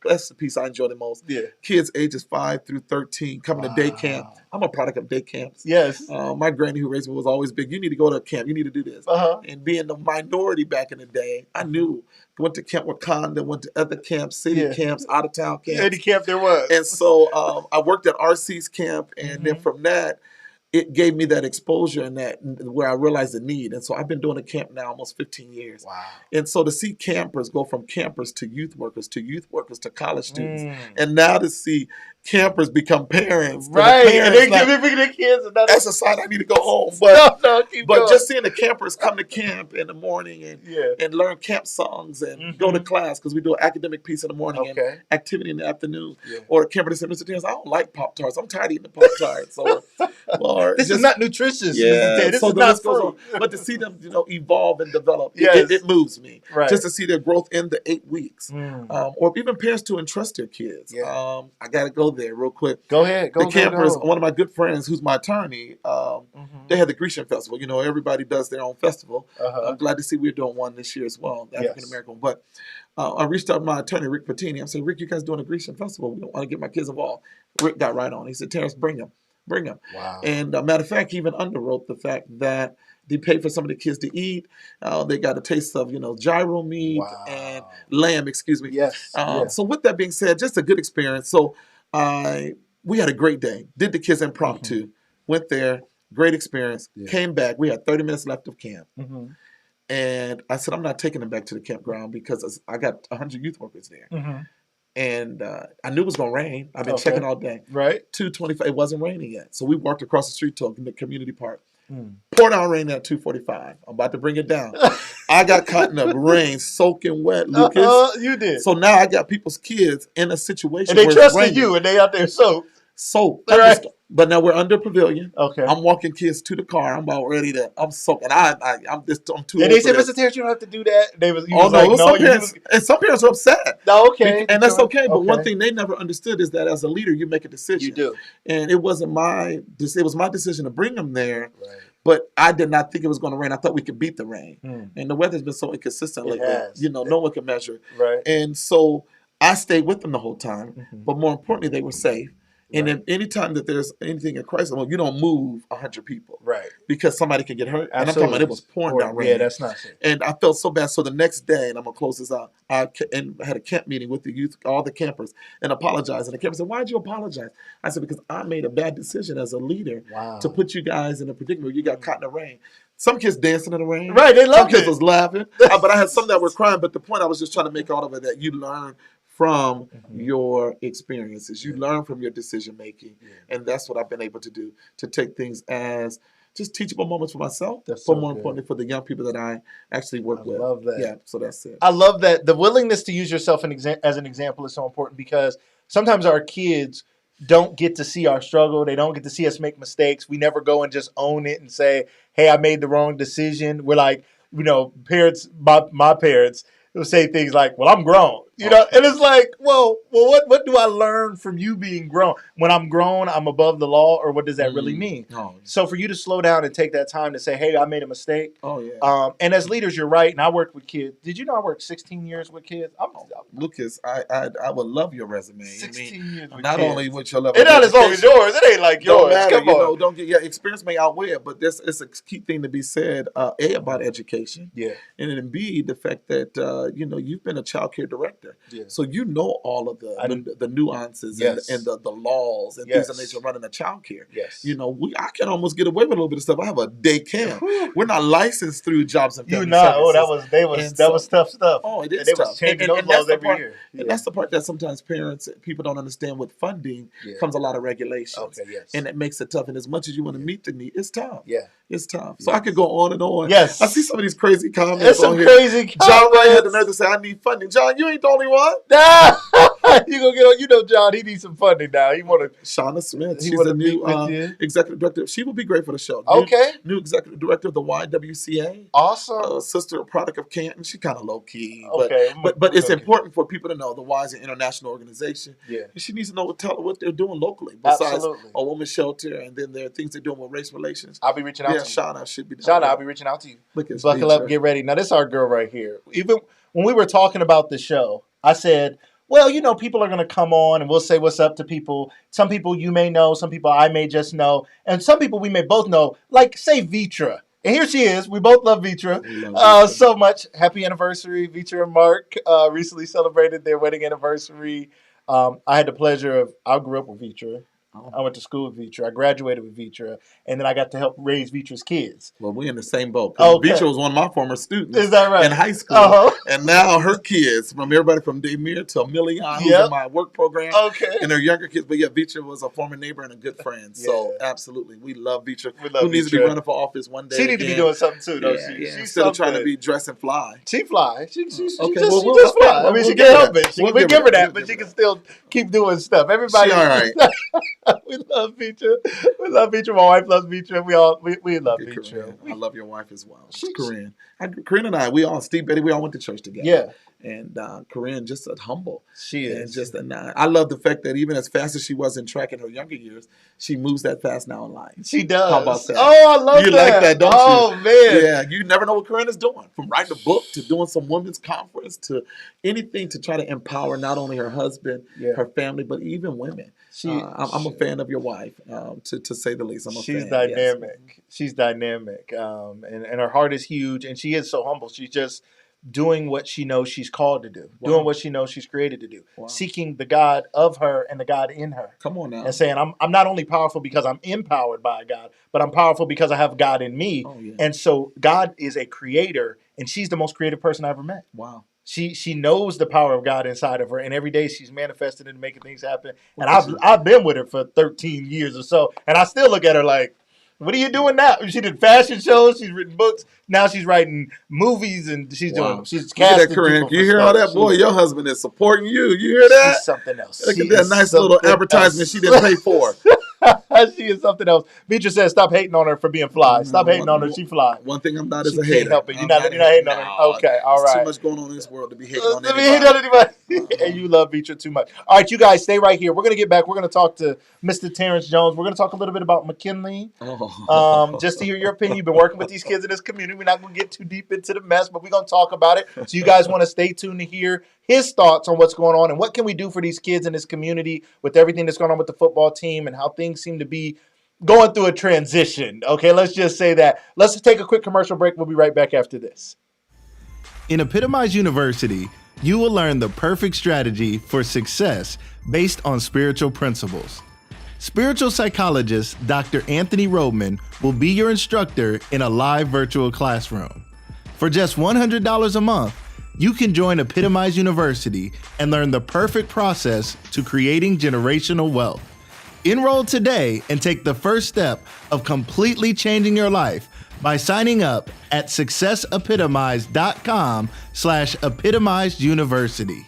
that's the piece I enjoy the most. Yeah. Kids ages 5 through 13 coming to day camp. I'm a product of day camps. Yes. My granny who raised me was always big. You need to go to a camp. You need to do this. And being the minority back in the day, I knew. Went to Camp Wakanda, went to other camps, city camps, out of town camps. Any camp there was. And so I worked at RC's camp, and then from that, it gave me that exposure and that where I realized the need. And so I've been doing a camp now almost 15 years. Wow. And so to see campers go from campers to youth workers to college students, and now to see campers become parents. Right. And they're giving their kids another. That's a sign I need to go home. But, keep but going. just seeing the campers come to camp in the morning and learn camp songs and go to class, because we do an academic piece in the morning and activity in the afternoon. Or a camper that said, Mr. Terrance, I don't like Pop-Tarts. I'm tired of eating the Pop-Tarts. Or this is not nutritious. Yeah, this so is not goes on. But to see them, evolve and develop, it moves me. Right. Just to see their growth in the 8 weeks, or even parents to entrust their kids. I got to go there real quick. Go ahead. The campers. One of my good friends, who's my attorney, they had the Grecian Festival. Everybody does their own festival. I'm glad to see we're doing one this year as well, the African American. But I reached out to my attorney, Rick Patini. I said, Rick, you guys doing a Grecian Festival? We don't want to get my kids involved. Rick got right on. He said, Terrance, bring them. Wow. And matter of fact, he even underwrote the fact that they paid for some of the kids to eat. They got a taste of, gyro meat and lamb, excuse me. Yes. So with that being said, just a good experience. So we had a great day. Did the kids impromptu. Went there. Great experience. Came back. We had 30 minutes left of camp. And I said, I'm not taking them back to the campground because I got 100 youth workers there. And I knew it was going to rain. I've been checking all day. Right. 2:25. It wasn't raining yet. So we walked across the street to the community park. Poured down rain at 2:45. I'm about to bring it down. I got caught in the rain, soaking wet, Lucas. You did. So now I got people's kids in a situation and they where trusted it's raining. you, and they out there soaked. Right. But now we're under pavilion. Okay. I'm walking kids to the car. I'm about ready to. I'm soaking. I'm too. And they said, Mr. Terrance, you don't have to do that. They was. And some parents are upset. Okay. And that's okay. But one thing they never understood is that as a leader, you make a decision. You do. And it wasn't it was my decision to bring them there. Right. But I did not think it was going to rain. I thought we could beat the rain. And the weather's been so inconsistent lately. No one can measure it. Right. And so I stayed with them the whole time. But more importantly, they were safe. And then anytime that there's anything in crisis, you don't move 100 people. Right. Because somebody can get hurt. Absolutely. And I'm talking about it was pouring down rain. Yeah, that's not safe. And I felt so bad. So the next day, and I'm going to close this out, I had a camp meeting with the youth, all the campers, and apologized. And the camper said, why'd you apologize? I said, because I made a bad decision as a leader to put you guys in a predicament where you got caught in the rain. Some kids dancing in the rain. Right, they loved it. Some kids was laughing. But I had some that were crying. But the point I was just trying to make out of it that you learn from your experiences. You learn from your decision making. And that's what I've been able to do, to take things as just teachable moments for myself, but more importantly for the young people that I actually work with. I love that. Yeah, so that's it. I love that. The willingness to use yourself as an example is so important, because sometimes our kids don't get to see our struggle. They don't get to see us make mistakes. We never go and just own it and say, hey, I made the wrong decision. We're like, parents, my parents, will say things like, well, I'm grown, and it's like, well, what do I learn from you being grown? When I'm grown, I'm above the law, or what does that really mean? So for you to slow down and take that time to say, hey, I made a mistake. And as leaders, you're right. And I work with kids. Did you know I worked 16 years with kids? Lucas, I would love your resume. 16 years with not kids. only with your level, it's not as long as yours. It ain't like yours. Come on. Don't get experience may outweigh it, but this is a key thing to be said. A, about education. Yeah. And then B, the fact that you've been a child care director. Yeah. So you know all of the nuances and the laws and things that nature running a child care. Yes. I can almost get away with a little bit of stuff. I have a day camp. We're not licensed through Jobs and Family Services. That was tough stuff. Oh, it is they tough. Was changing those laws every year. And that's the part that sometimes people don't understand. With funding comes a lot of regulations. Okay, yes. And it makes it tough. And as much as you want to meet the need, it's tough. Yeah. It's tough. So I could go on and on. Yes. I see some of these crazy comments. There's some crazy comments. John Ray had the nerve to say, I need funding. John, you ain't the only one. You gonna get on? You know, John. He needs some funding now. He wanna. Shauna Smith, He she's a wanna meet new with you. executive director. She will be great for the show. Okay. New executive director of the YWCA. Awesome. Sister product of Canton. She's kind of low key, Okay. but it's important for people to know the Y is an international organization. Yeah. And she needs to know what they're doing locally. Besides Absolutely. a women's shelter, and then there are things they're doing with race relations. I'll be reaching out to you. Shauna should be. Shauna, I'll be reaching out to you. Look at Buckle up, get ready. Now, this is our girl right here. Even when we were talking about the show, I said, well, you know, people are going to come on and we'll say what's up to people. Some people you may know, some people I may just know, and some people we may both know, like, say, Vitra. And here she is. We both love Vitra so much. Happy anniversary. Vitra and Mark recently celebrated their wedding anniversary. I had the pleasure of, I grew up with Vitra. I went to school with Vitra. I graduated with Vitra, and then I got to help raise Vitra's kids. Well, we're in the same boat. Okay. Vitra was one of my former students. Is that right? In high school. And now her kids, from everybody from Demir to Amelia, who's in my work program, and her younger kids. But yeah, Vitra was a former neighbor and a good friend. So absolutely, we love Vitra. Who needs to be running for office one day? She needs to be doing something too, though. She's instead of trying to be dressed and fly. She fly. She just fly. I mean, she can't help it. We give her that, but she can still keep doing stuff. Everybody, all right. We love Vitra. We love Vitra. My wife loves Vitra. We love Vitra. I love your wife as well. She's Corinne. Corinne and I, Steve Betty, we all went to church together. Yeah. And Corinne, just humble. She is. And I love the fact that even as fast as she was in track in her younger years, she moves that fast now in life. She does. How about that? Oh, I love that. You like that, don't you? Oh, man. Yeah, you never know what Corinne is doing. From writing a book to doing some women's conference to anything to try to empower not only her husband, her family, but even women. I'm a fan of your wife, to say the least. She's dynamic. Yes. She's dynamic. And her heart is huge, and she is so humble. She's just doing what she knows she's called to do, doing what she knows she's created to do, seeking the God of her and the God in her. Come on now. And saying, I'm not only powerful because I'm empowered by God, but I'm powerful because I have God in me. Oh, yeah. And so God is a creator, and she's the most creative person I ever met. Wow. She knows the power of God inside of her, and every day she's manifesting and making things happen. And I've been with her for 13 years or so, and I still look at her like, what are you doing now? She did fashion shows. She's written books. Now she's writing movies, and she's casting. Corinne, you hear all that? Boy, your husband is supporting you. You hear that? She's something else. Look at that nice little advertisement she didn't pay for. She is something else. Vitra says, "Stop hating on her for being fly. Stop hating on her. She fly." One thing I'm not is she a hater. Can't help it. You're not hating on her. Okay, all right. Too much going on in this world to be hating on anybody. And you love Vitra too much. All right, you guys, stay right here. We're gonna get back. We're gonna talk to Mr. Terrance Jones. We're gonna talk a little bit about McKinley. Just to hear your opinion. You've been working with these kids in this community. We're not gonna get too deep into the mess, but we're gonna talk about it. So you guys want to stay tuned to hear his thoughts on what's going on and what can we do for these kids in this community with everything that's going on with the football team and how things seem to be going through a transition. Okay, let's just say that. Let's just take a quick commercial break. We'll be right back after this. In Epitomize University, you will learn the perfect strategy for success based on spiritual principles. Spiritual psychologist Dr. Anthony Rodman will be your instructor in a live virtual classroom. For just $100 a month, you can join Epitomize University and learn the perfect process to creating generational wealth. Enroll today and take the first step of completely changing your life by signing up at successepitomize.com/epitomized university.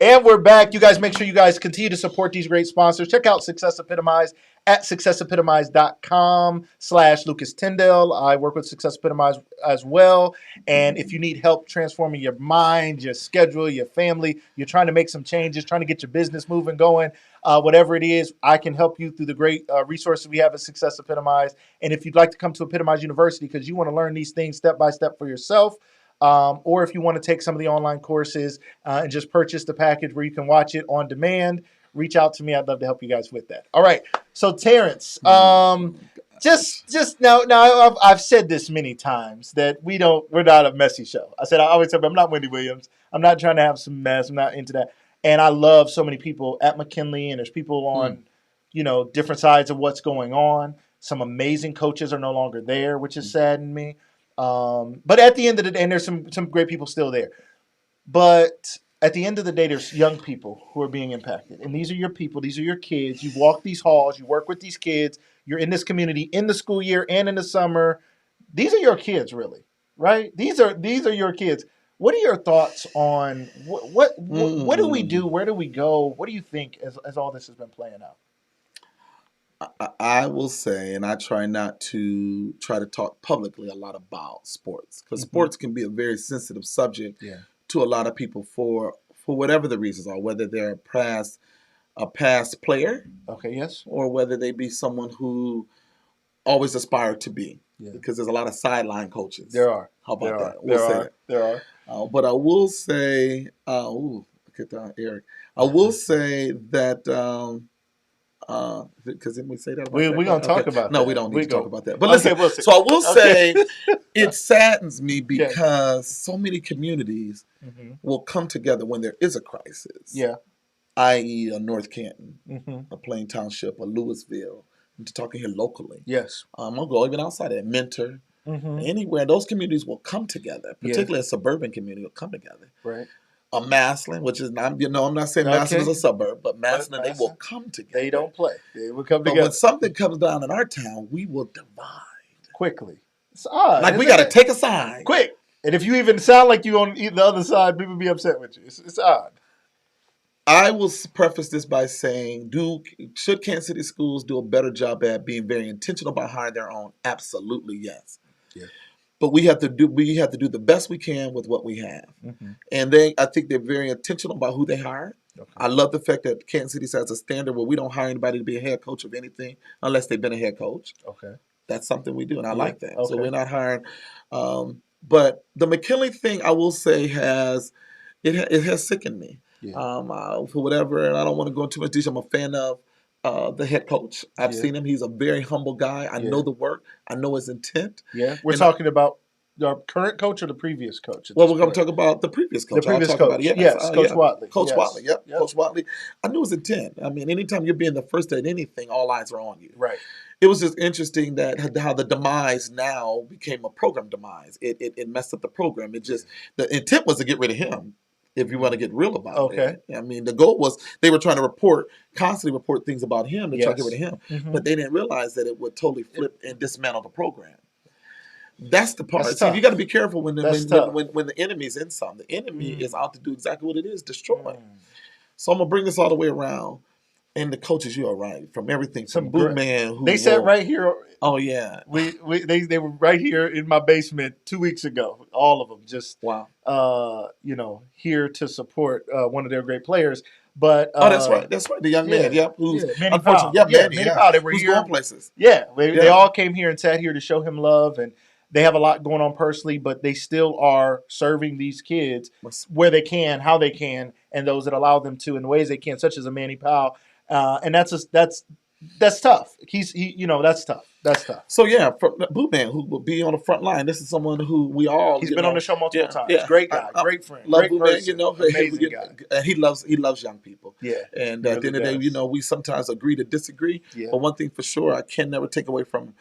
And we're back. You guys, make sure you guys continue to support these great sponsors. Check out Success Epitomize at successepitomize.com/Lucas Tyndale. I work with Success Epitomize as well. And if you need help transforming your mind, your schedule, your family, you're trying to make some changes, trying to get your business moving, going, whatever it is, I can help you through the great resources we have at Success Epitomize. And if you'd like to come to Epitomize University because you want to learn these things step by step for yourself, or if you want to take some of the online courses and just purchase the package where you can watch it on demand, reach out to me. I'd love to help you guys with that. All right. So Terrance, just now I've said this many times that we're not a messy show. I always say, I'm not Wendy Williams. I'm not trying to have some mess. I'm not into that. And I love so many people at McKinley, and there's people on, different sides of what's going on. Some amazing coaches are no longer there, which has saddened me. But at the end of the day, and there's some great people still there. But at the end of the day, there's young people who are being impacted. And these are your people. These are your kids. You walk these halls. You work with these kids. You're in this community in the school year and in the summer. These are your kids, really, right? These are your kids. What are your thoughts on what do we do? Where do we go? What do you think as all this has been playing out? I will say, and I try not to talk publicly a lot about sports, because sports can be a very sensitive subject to a lot of people for whatever the reasons are, whether they're a past player, Okay, yes, or whether they be someone who always aspired to be, because there's a lot of sideline coaches. there are. How about There that? are. We'll say that. There are. But I will say, look at that, Eric. I will say that. Because didn't we say that? We're going to talk about no, that. we don't need to talk about that. But Okay, listen, we'll see. so I will say Okay. it saddens me Yes. because so many communities will come together when there is a crisis. Yeah. I.e. a North Canton, a Plain Township, a Louisville. I'm just talking here locally. Yes. I'll go even outside of that, Mentor, anywhere. Those communities will come together, particularly a suburban community will come together. Right. A Massillon, which is not, I'm not saying Massillon is a suburb, but Massillon, they will come together. They don't play. They will come But together. when something comes down in our town, we will divide Quickly. It's odd. like we got to take a side. Quick. And if you even sound like you on the other side, people be upset with you. It's odd. I will preface this by saying, should Kansas City schools do a better job at being very intentional about hiring their own? Absolutely, yes. Yeah. But we have to do the best we can with what we have. And I think they're very intentional about who they hire. Okay. I love the fact that Kansas City has a standard where we don't hire anybody to be a head coach of anything unless they've been a head coach. Okay. That's something we do, and I like that. Okay. So we're not hiring. But the McKinley thing, I will say, has sickened me. Yeah. For whatever, and I don't want to go into too much detail. I'm a fan of the head coach. I've seen him. He's a very humble guy. I know the work. I know his intent. Yeah. We're talking about the current coach or the previous coach? Well, we're going to talk about the previous coach. The previous coach. Yes, Coach Watley. Coach Watley, yep. Coach Watley. I knew his intent. I mean, anytime you're being the first at anything, all eyes are on you. Right. It was just interesting that how the demise now became a program demise. It messed up the program. The intent was to get rid of him. If you want to get real about it. I mean, the goal was they were trying to constantly report things about him to try to get rid of him. But they didn't realize that it would totally flip and dismantle the program. That's the part. See, you got to be careful when the enemy's in something. The enemy is out to do exactly what it is, destroy. So I'm going to bring this all the way around. And the coaches, you are right. From everything, from Boot Man, who they sat right here. Oh yeah, they were right here in my basement 2 weeks ago. All of them, just here to support one of their great players. But that's right. The young man, who's Manny Powell. Manny Powell. They were who's here. Going places. They all came here and sat here to show him love, and they have a lot going on personally, but they still are serving these kids where they can, how they can, and those that allow them to in the ways they can, such as a Manny Powell. And that's tough. That's tough. That's tough. So Blue Man, who will be on the front line. This is someone who he's been on the show multiple times. Great guy, great friend, love great person, Man, amazing guy. And he loves young people. Yeah, and at the end of the day, we sometimes agree to disagree. Yeah. But one thing for sure, I can never take away from him.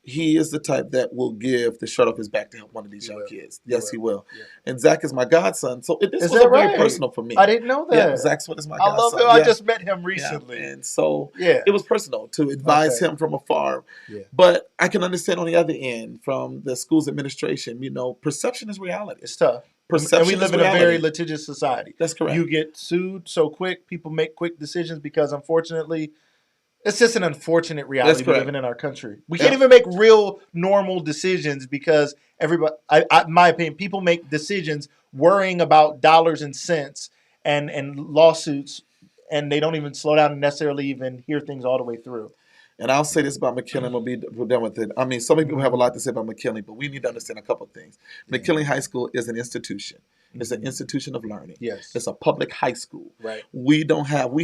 He is the type that will give the shirt off his back to help one of these young kids. Yes, he will. Yeah. And Zach is my godson, so this was very personal for me. I didn't know that. Yeah, Zach's is my godson. I love him. I just met him recently, and so it was personal to advise him from afar. Yeah. But I can understand on the other end from the school's administration. Perception is reality. It's tough. Perception and we live in a very litigious society. That's correct. You get sued so quick. People make quick decisions because, unfortunately, it's just an unfortunate reality we live in our country. We can't even make real normal decisions because everybody, my opinion, people make decisions worrying about dollars and cents and lawsuits, and they don't even slow down and necessarily even hear things all the way through. And I'll say this about McKinley, we're done with it. I mean, some people have a lot to say about McKinley, but we need to understand a couple of things. McKinley High School is an institution. It's an institution of learning. Yes. It's a public high school. Right. We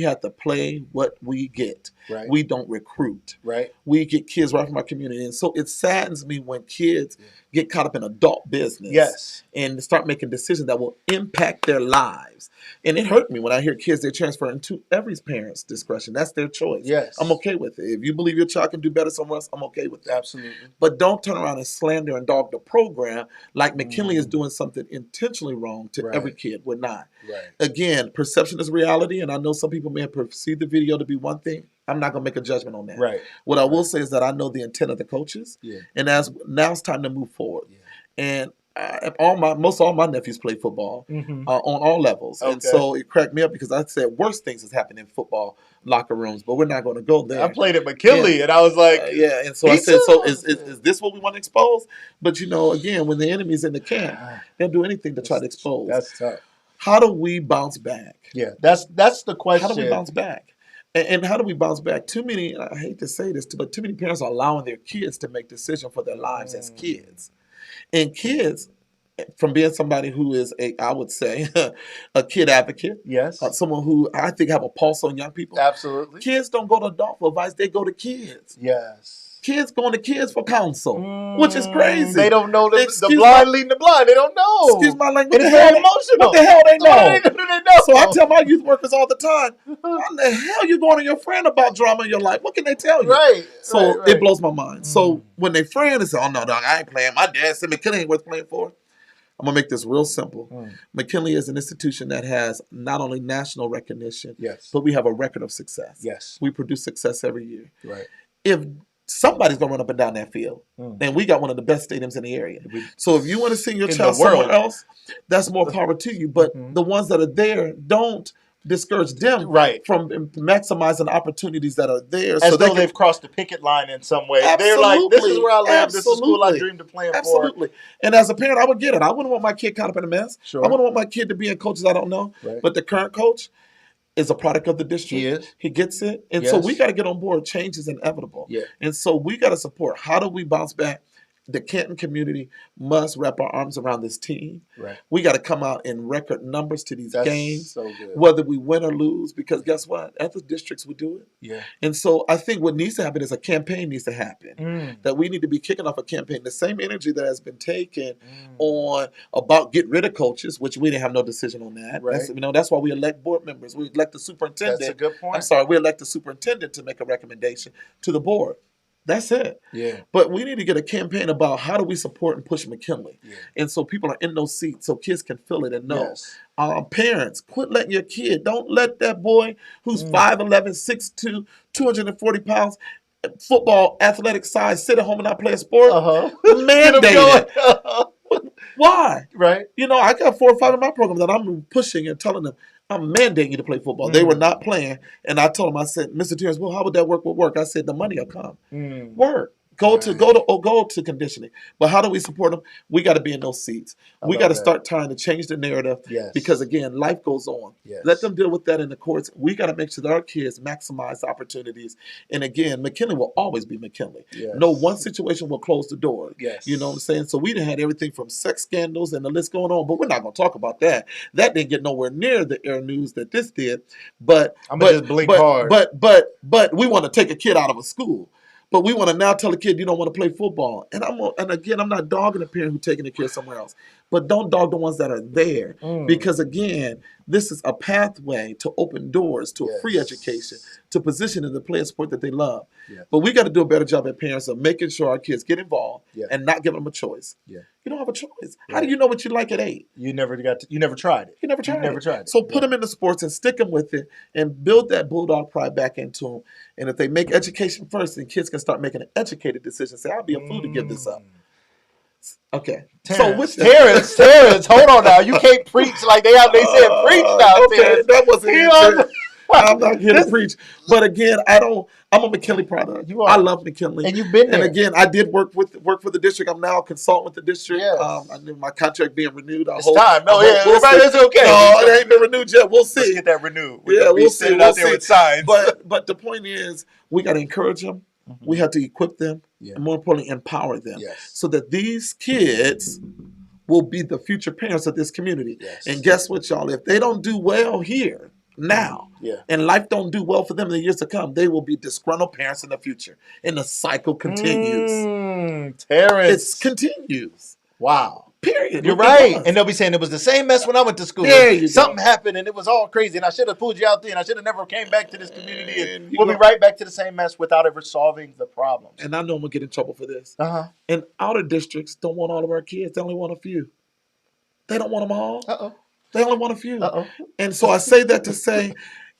have to play what we get. Right. We don't recruit. Right. We get kids right from our community. And so it saddens me when kids get caught up in adult business and start making decisions that will impact their lives. And it hurt me when I hear kids, they're transferring to every parent's discretion. That's their choice. Yes. I'm okay with it. If you believe your child can do better somewhere else, I'm okay with that. Absolutely. But don't turn around and slander and dog the program like McKinley is doing something intentionally wrong to every kid. We're not. Right. Again, perception is reality, and I know some people may have perceived the video to be one thing. I'm not going to make a judgment on that. Right. What I will say is that I know the intent of the coaches, and now it's time to move forward. Yeah. And most all my nephews play football on all levels, and so it cracked me up because I said worse things has happened in football locker rooms, but we're not going to go there. I played at McKinley, and I was like, and so pizza? I said, so is this what we want to expose? But again, when the enemy's in the camp, they'll do anything to try to expose. That's tough. How do we bounce back? Yeah, that's the question. How do we bounce back? And how do we bounce back? Too many, I hate to say this, but too many parents are allowing their kids to make decisions for their lives as kids. And kids, from being somebody who is I would say, a kid advocate. Yes. Someone who I think have a pulse on young people. Absolutely. Kids don't go to adult for advice, they go to kids. Yes. Kids going to kids for counsel, which is crazy. They don't know the blind leading the blind. They don't know. Excuse my language. It's very emotional. What the hell they know? What do they know? So I tell my youth workers all the time, how the hell you going to your friend about drama in your life? What can they tell you? Right. So it blows my mind. So when they friend and say, oh no, dog, I ain't playing. My dad said McKinley ain't worth playing for. I'm going to make this real simple. McKinley is an institution that has not only national recognition, but we have a record of success. Yes. We produce success every year. Right. If somebody's going to run up and down that field, and we got one of the best stadiums in the area. So if you want to send your child somewhere else, that's more power to you. But the ones that are there, don't discourage them from maximizing opportunities that are there. As though they've crossed the picket line in some way. Absolutely. They're like, this is where I live. This is the Absolutely. school I dreamed of playing for. Absolutely. And as a parent, I would get it. I wouldn't want my kid caught up in a mess. Sure. I wouldn't want my kid to be in coaches I don't know. Right. But the current coach is a product of the district. He is. He gets it. And so we got to get on board. Change is inevitable. Yeah. And so we got to support. How do we bounce back? The Canton community must wrap our arms around this team. Right. We got to come out in record numbers to these games, so good. whether we win or lose, because guess what? Other districts would do it. Yeah. And so I think what needs to happen is a campaign needs to happen. That we need to be kicking off a campaign. The same energy that has been taken on about get rid of coaches, which we didn't have no decision on that. Right. That's why we elect board members. We elect the superintendent. That's a good point. I'm sorry, we elect the superintendent to make a recommendation to the board. That's it. Yeah. But we need to get a campaign about how do we support and push McKinley. Yeah. And so people are in those seats so kids can feel it and know. Yes. Parents, quit letting your kid, don't let that boy who's 5'11", 6'2", 240 pounds, football, athletic size, sit at home and not play a sport. Mandate it. Why? Right. I got 4 or 5 in my program that I'm pushing and telling them, I'm mandating you to play football. They were not playing. And I told them, I said, Mr. Terrance, well, how would that work with work? I said, the money will come. Work. Go to conditioning. But how do we support them? We got to be in those seats. We got to start trying to change the narrative. Yes. Because again, life goes on. Yes. Let them deal with that in the courts. We got to make sure that our kids maximize opportunities. And again, McKinley will always be McKinley. Yes. No one situation will close the door. Yes. You know what I'm saying? So we done had everything from sex scandals and the list going on, but we're not going to talk about that. That didn't get nowhere near the air news that this did. But I'm gonna just blink hard. But we want to take a kid out of a school. But we want to now tell a kid you don't want to play football. And again, I'm not dogging a parent who's taking a kid somewhere else. But don't dog the ones that are there. Because again, this is a pathway to open doors to a free education, to position in the play and sport that they love. Yeah. But we got to do a better job as parents of making sure our kids get involved and not give them a choice. Yeah. You don't have a choice. How do you know what you like at 8? You never tried it. You never tried it. So put them in the sports and stick them with it and build that bulldog pride back into them. And if they make education first, then kids can start making an educated decision. Say, I'll be a fool to give this up. Okay. Terrance, hold on now. You can't preach like they said preach now. Okay, that wasn't it. I'm not here to preach. But again, I'm a McKinley product. You are. I love McKinley. And you've been there. And again, I did work for the district. I'm now a consultant with the district. Yes. I knew my contract being renewed. It's time. No, it's okay. No, it ain't been renewed yet. We'll see. Let's get that renewed. We'll see. Out there with signs. But the point is, we got to encourage them. We have to equip them. And more importantly, empower them. Yes. So that these kids will be the future parents of this community. Yes. And guess what, y'all? If they don't do well here, now, and life don't do well for them in the years to come, they will be disgruntled parents in the future. And the cycle continues. Terrance. It continues. Wow. Period. You're right. And they'll be saying it was the same mess when I went to school. Something happened and it was all crazy and I should have pulled you out there and I should have never came back to this community. And we'll be right back to the same mess without ever solving the problems. And I know I'm going to get in trouble for this. And outer districts don't want all of our kids. They only want a few. They don't want them all. They only want a few. And so I say that to say,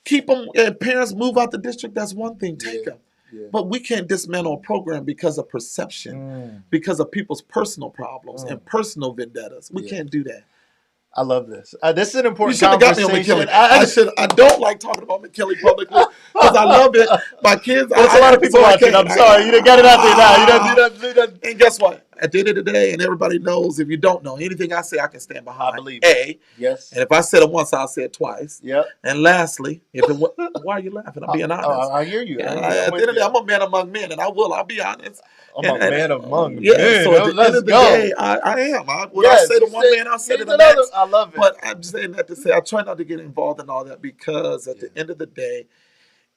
keep them, and parents move out the district, that's one thing. Take them. But we can't dismantle a program because of perception, because of people's personal problems and personal vendettas. We can't do that. I love this. This is an You important should have got me on conversation. McKinley. I don't like talking about McKinley publicly because I love it. My kids. There's a lot of people watching. I'm sorry. You done got it out there now. You done. And guess what? At the end of the day, and everybody knows, if you don't know, anything I say, I can stand behind. I believe it. Yes. And if I said it once, I'll say it twice. Yep. And lastly, why are you laughing? I'm being honest. I hear you. At the end of the day, I'm a man among men, and I'll be honest. I'm a man among men. So at the end of the day, I am. I say to one man, I'll say to the next. I love it. But I'm saying that to say I try not to get involved in all that because at the end of the day,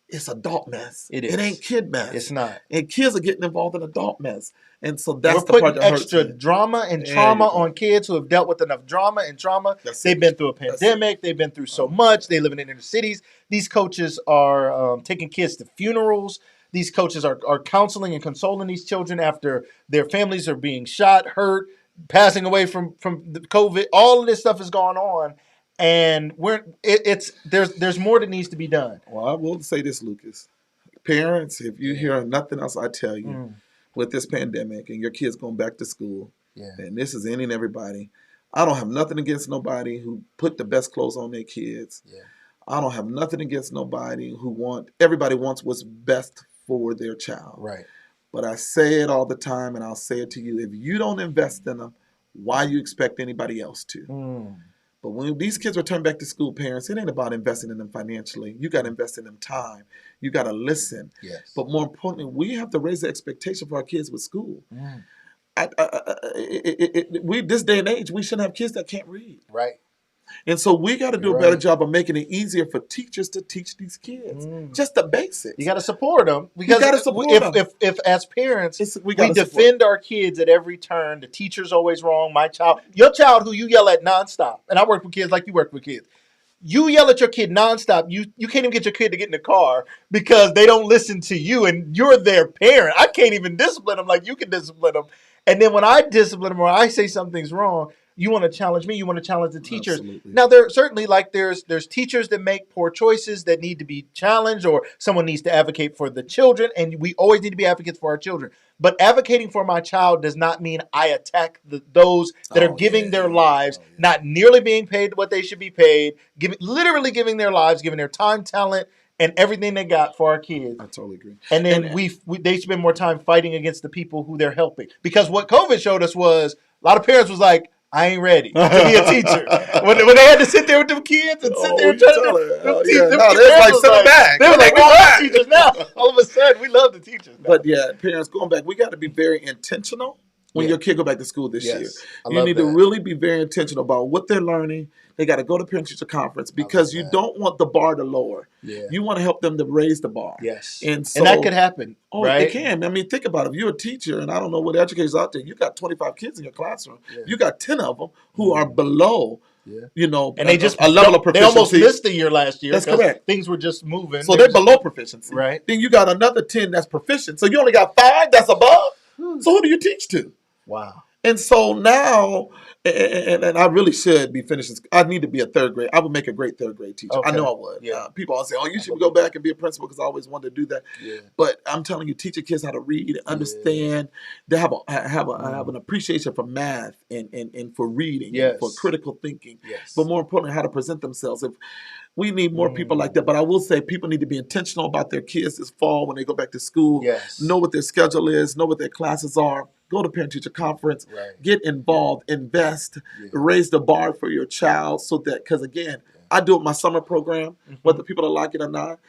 it's adult mess. It ain't kid mess. It's not. And kids are getting involved in adult mess. And so that's We're the part putting that extra drama and trauma on kids who have dealt with enough drama and trauma. They've been through a pandemic. They've been through so much. They live in inner cities. These coaches are taking kids to funerals. These coaches are counseling and consoling these children after their families are being shot, hurt, passing away from the COVID. All of this stuff is going on. And there's more that needs to be done. Well, I will say this, Lucas. Parents, if you hear nothing else I tell you, with this pandemic and your kids going back to school, and this is any and everybody, I don't have nothing against nobody who put the best clothes on their kids. I don't have nothing against nobody everybody wants what's best for their child. Right. But I say it all the time, and I'll say it to you. If you don't invest in them, why you expect anybody else to? But when these kids return back to school, parents, it ain't about investing in them financially. You got to invest in them time. You got to listen. Yes. But more importantly, we have to raise the expectation for our kids with school. This day and age, we shouldn't have kids that can't read. Right. And so we got to do a better job of making it easier for teachers to teach these kids. Just the basics. You got to support them. Because if as parents, we defend our kids at every turn, the teacher's always wrong, your child who you yell at nonstop, and I work with kids like you work with kids. You yell at your kid nonstop. You can't even get your kid to get in the car because they don't listen to you, and you're their parent. I can't even discipline them like you can discipline them. And then when I discipline them or I say something's wrong, you want to challenge me. You want to challenge the teachers. Absolutely. Now, there certainly there's teachers that make poor choices that need to be challenged, or someone needs to advocate for the children, and we always need to be advocates for our children. But advocating for my child does not mean I attack those that are giving their lives, not nearly being paid what they should be paid, literally giving their lives, giving their time, talent, and everything they got for our kids. I totally agree. And then they spend more time fighting against the people who they're helping. Because what COVID showed us was a lot of parents was like, I ain't ready to be a teacher. when they had to sit there with them kids and sit there and try to they were like, we love teachers now. All of a sudden, we love the teachers now. But parents, going back, we got to be very intentional when your kid go back to school this year. You need to really be very intentional about what they're learning. They got to go to parent-teacher conference because you don't want the bar to lower. You want to help them to raise the bar. Yes. And that could happen. Right? It can. I mean, think about it. If you're a teacher, and I don't know what educators out there, you got 25 kids in your classroom. You got 10 of them who are below, and they just a level of proficiency. They almost missed the year last year. That's correct. Things were just moving. So they're below proficiency. Right. Then you got another 10 that's proficient. So you only got 5 that's above. So who do you teach to? Wow. And so now, and I really should be finishing. I need to be a third grade. I would make a great third grade teacher. Okay. I know I would. People always say, "Oh, you should go back and be a principal," because I always wanted to do that. But I'm telling you, teaching kids how to read and understand. They have an appreciation for math and for reading, and for critical thinking. But more importantly, how to present themselves. If we need more people like that. But I will say people need to be intentional about their kids this fall when they go back to school. Know what their schedule is. Know what their classes are. Go to parent-teacher conference. Get involved. Invest. Raise the bar for your child so that, because again, I do it my summer program, whether people are like it or not.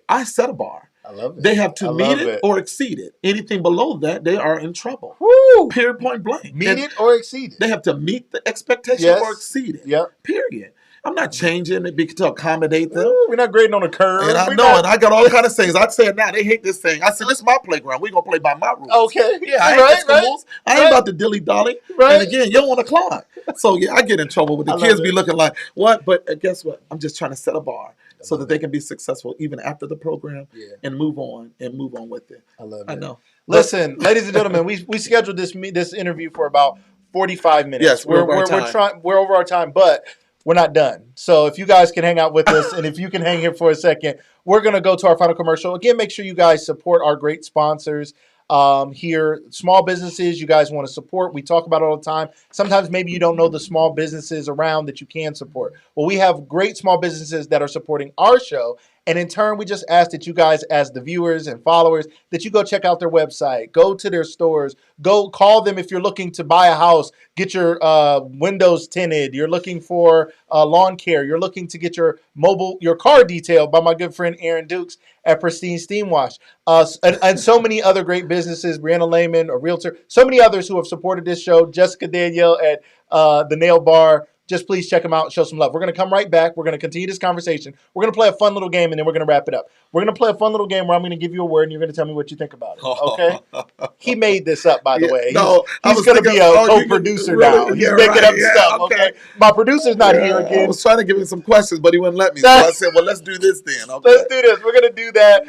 I set a bar. I love it. They have to meet it or exceed it. Anything below that, they are in trouble. Woo! Period, point blank. Meet it or exceed it. They have to meet the expectation or exceed it. Period. I'm not changing it to accommodate them. Ooh, we're not grading on a curve. And I know, and I got all kind of things. I'd say it now. They hate this thing. I said, this is my playground. We're going to play by my rules. Okay. Yeah, I ain't got rules. I ain't about to dilly-dally. And again, you don't want to climb. So, I get in trouble with the kids be looking like, what? But guess what? I'm just trying to set a bar so that they can be successful even after the program and move on with it. I love it. I know. Listen, ladies and gentlemen, we scheduled this interview for about 45 minutes. Yes, we're over our time. We're over our time, but we're not done. So if you guys can hang out with us and if you can hang here for a second, we're going to go to our final commercial. Again, make sure you guys support our great sponsors here. Small businesses you guys want to support. We talk about it all the time. Sometimes maybe you don't know the small businesses around that you can support. Well, we have great small businesses that are supporting our show. And in turn, we just ask that you guys, as the viewers and followers, that you go check out their website, go to their stores, go call them if you're looking to buy a house, get your windows tinted, you're looking for lawn care, you're looking to get your car detailed by my good friend Aaron Dukes at Pristine Steam Wash. And so many other great businesses, Brianna Lehman, a realtor, so many others who have supported this show, Jessica Danielle at the Nail Bar. Just please check them out and show some love. We're going to come right back. We're going to continue this conversation. We're going to play a fun little game, and then we're going to wrap it up. We're going to play a fun little game where I'm going to give you a word, and you're going to tell me what you think about it. Okay? He made this up, by the way. He's going to be a co-producer now. He's making up stuff, okay? My producer's not here again. I was trying to give him some questions, but he wouldn't let me. So I said, well, let's do this then. Okay. Let's do this. We're going to do that.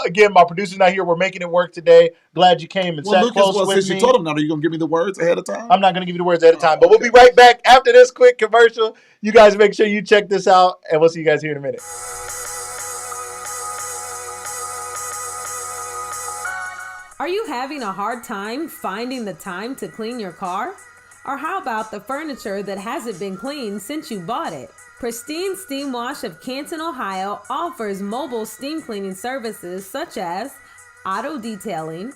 Again, my producer's not here. We're making it work today. Glad you came and sat close with me. Since you told him now, are you going to give me the words ahead of time? I'm not going to give you the words ahead of time, but we'll be right back after this quick commercial. You guys make sure you check this out, and we'll see you guys here in a minute. Are you having a hard time finding the time to clean your car? Or how about the furniture that hasn't been cleaned since you bought it? Pristine Steam Wash of Canton, Ohio offers mobile steam cleaning services such as auto detailing,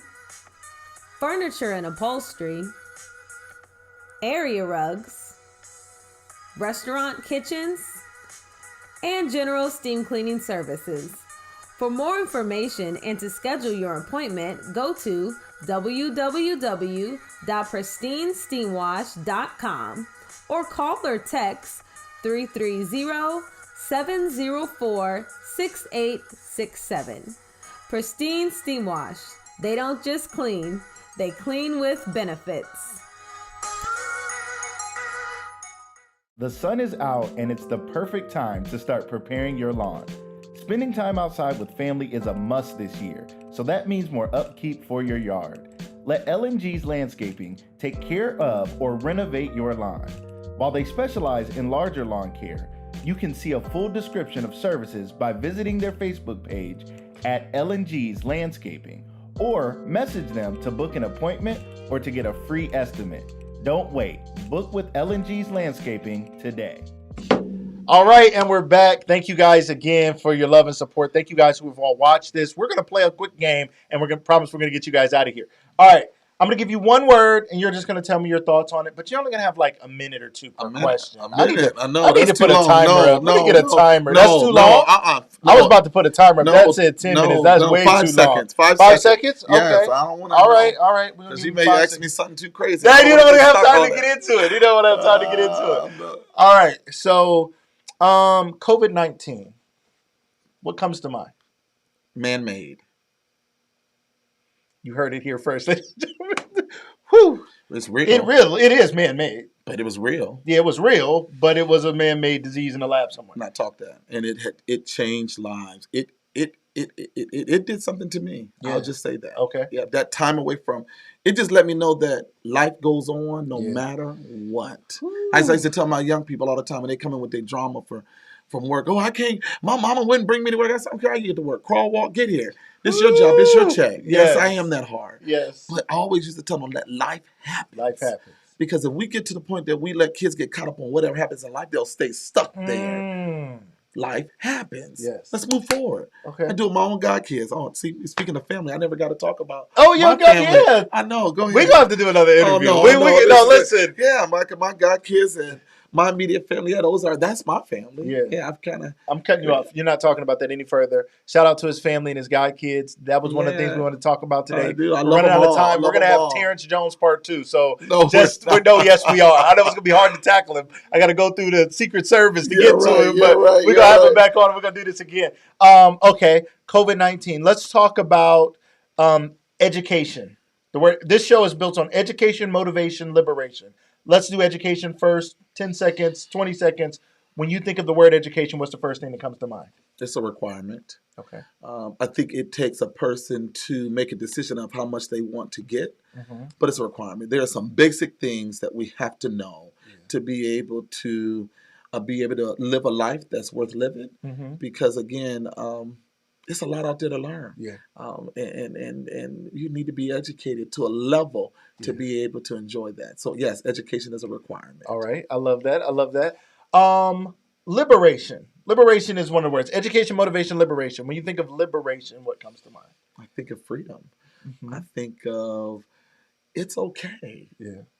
furniture and upholstery, area rugs, restaurant kitchens, and general steam cleaning services. For more information and to schedule your appointment, go to www.pristinesteamwash.com or call or text 330-704-6867. Pristine Steam Wash. They don't just clean, they clean with benefits. The sun is out and it's the perfect time to start preparing your lawn. Spending time outside with family is a must this year, so that means more upkeep for your yard. Let L&G's Landscaping take care of or renovate your lawn. While they specialize in larger lawn care, you can see a full description of services by visiting their Facebook page at L&G's Landscaping, or message them to book an appointment or to get a free estimate. Don't wait. Book with L&G's Landscaping today. All right, and we're back. Thank you guys again for your love and support. Thank you guys who have all watched this. We're going to play a quick game, and we're going to promise we're going to get you guys out of here. All right, I'm going to give you one word, and you're just going to tell me your thoughts on it, but you're only going to have like a minute or two per question. I need to put a timer up. Let me get a timer. That's too long? I was about to put a timer up. That said 10 minutes. That's way too long. 5 seconds? Okay. Yes, I don't want to. All right. Because you may ask me something too crazy. You don't want to have time to get into it. You don't want to have time to get into it. All right, so COVID-19. What comes to mind? Man-made. You heard it here first. Whew. It's real. It is man-made. But it was real. Yeah, it was real, but it was a man-made disease in a lab somewhere. Not talk that. And it changed lives. It did something to me. Yeah. I'll just say that. Okay. Yeah, that time away from it just let me know that life goes on no matter what. Ooh. I used to tell my young people all the time when they come in with their drama from work. Oh, I can't. My mama wouldn't bring me to work. I said, okay, I get to work. Crawl, walk, get here. This is your job. This is your check. Yes, I am that hard. Yes. But I always used to tell them that life happens. Life happens. Because if we get to the point that we let kids get caught up on whatever happens in life, they'll stay stuck there. Life happens. Yes. Let's move forward. Okay. I do it with my own godkids. Oh, see, speaking of family, I never got to talk about. Oh, your family. Yeah. I know. Go ahead. We're going to have to do another interview. Listen. Yeah, my godkids and my immediate family. Yeah, that's my family. Yeah, I'm cutting you off. You're not talking about that any further. Shout out to his family and his god kids. That was one of the things we wanted to talk about today. We're running out of time. We're going to have Terrance Jones part 2. So yes, we are. I know it's going to be hard to tackle him. I got to go through the Secret Service to get to him, but we're going to have him back on. We're going to do this again. Okay, COVID-19. Let's talk about education. This show is built on education, motivation, liberation. Let's do education first. 10 seconds, 20 seconds. When you think of the word education, what's the first thing that comes to mind? It's a requirement. Okay. I think it takes a person to make a decision of how much they want to get, but it's a requirement. There are some basic things that we have to know to be able to be able to live a life that's worth living. Because again, it's a lot out there to learn. Yeah. And you need to be educated to a level to be able to enjoy that. So yes, education is a requirement. All right. I love that. I love that. Liberation. Liberation is one of the words. Education, motivation, liberation. When you think of liberation, what comes to mind? I think of freedom. I think of it's okay.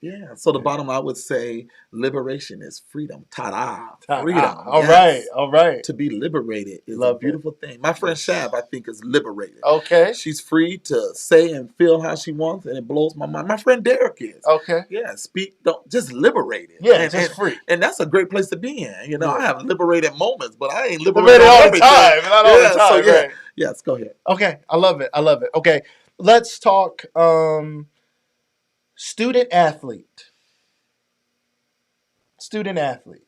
Yeah. So the bottom, I would say, liberation is freedom. Ta-da! Freedom. All right. All right. To be liberated is Love a beautiful thing. My friend Shav, I think, is liberated. Okay. She's free to say and feel how she wants, and it blows my mind. My friend Derek is. Okay. Yeah. Speak. Don't just liberate it. Yeah. Just free. And that's a great place to be in. You know, I have liberated moments, but I ain't liberated liberated all the time. Not all the time. So right. Yes. Go ahead. Okay. I love it. I love it. Okay. Let's talk. Student athlete. Student athlete.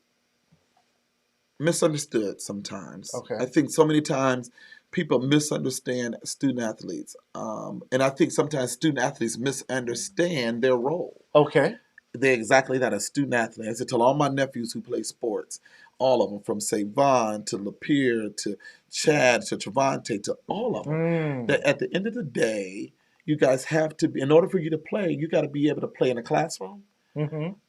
Misunderstood sometimes. Okay. I think so many times people misunderstand student athletes. And I think sometimes student athletes misunderstand their role. Okay. They're exactly that, a student athlete. I said, tell all my nephews who play sports, all of them, from Savon to Lapeer to Chad to Travante to all of them, that at the end of the day, you guys have to be, in order for you to play, you got to be able to play in a classroom,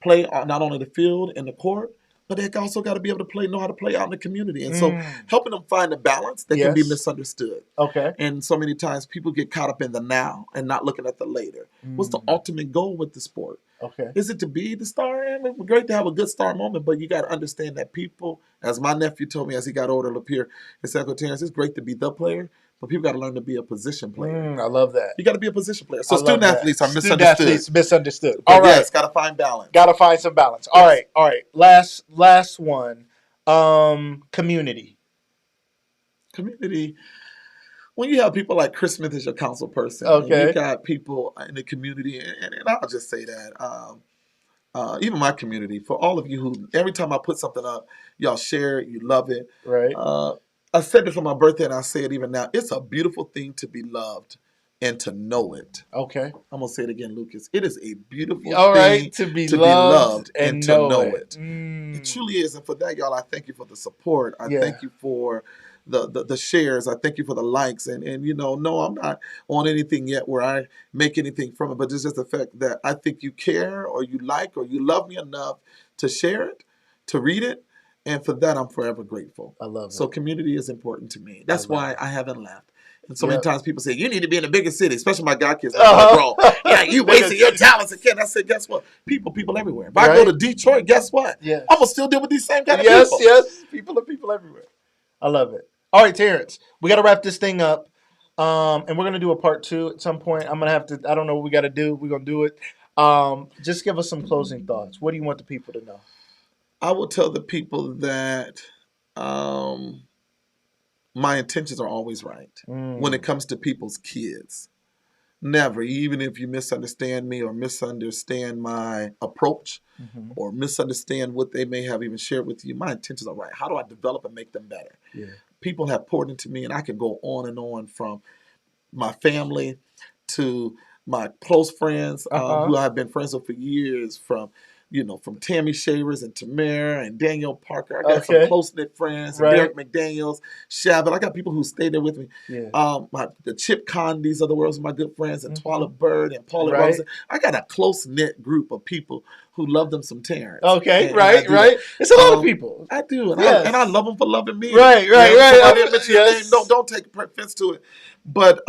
play not only the field and the court, but they also got to be able to know how to play out in the community. And so helping them find a balance that can be misunderstood. Okay. And so many times people get caught up in the now and not looking at the later. What's the ultimate goal with the sport? Okay. Is it to be the star? I mean, it's great to have a good star moment, but you got to understand that people, as my nephew told me as he got older, Lapeer, he said, Uncle Terrance, it's great to be the player, but people got to learn to be a position player. I love that. You got to be a position player. So student athletes are misunderstood. Student athletes misunderstood. But all right. Yes, got to find balance. Got to find some balance. All right. All right. Last one. Community. Community. When you have people like Chris Smith as your council person, okay, and you got people in the community, and I'll just say that, even my community, for all of you who, every time I put something up, y'all share it, you love it. Right. I said it for my birthday, and I say it even now. It's a beautiful thing to be loved and to know it. Okay. I'm going to say it again, Lucas. It is a beautiful thing to be loved and to know it. It truly is. And for that, y'all, I thank you for the support. I thank you for the shares. I thank you for the likes. And you know, no, I'm not on anything yet where I make anything from it, but it's just the fact that I think you care or you like or you love me enough to share it, to read it. And for that, I'm forever grateful. I love it. So community is important to me. That's why I haven't left. And so many times people say, you need to be in a bigger city, especially my god kids. Bro, yeah, you wasting your talents again. I said, guess what? People everywhere. If I go to Detroit, guess what? Yes. I'm going to still deal with these same kind of people. Yes. People are people everywhere. I love it. All right, Terrance, we got to wrap this thing up. And we're going to do a part 2 at some point. I'm going to have to, I don't know what we got to do. We're going to do it. Just give us some closing thoughts. What do you want the people to know? I will tell the people that my intentions are always right when it comes to people's kids. Never, even if you misunderstand me or misunderstand my approach or misunderstand what they may have even shared with you, my intentions are right. How do I develop and make them better? Yeah. People have poured into me, and I can go on and on, from my family to my close friends who I've been friends with for years, from Tammy Shavers and Tamara and Daniel Parker. I got some close-knit friends, and Derek McDaniels, Shabbat. I got people who stay there with me. Yeah. The Chip Condys of the world are my good friends, and Twila Bird and Paula Robinson. I got a close-knit group of people who love them some Terrance. Okay, right. It's a lot of people. I do, and I love them for loving me. Right. I didn't mention your name. Don't take offense to it. But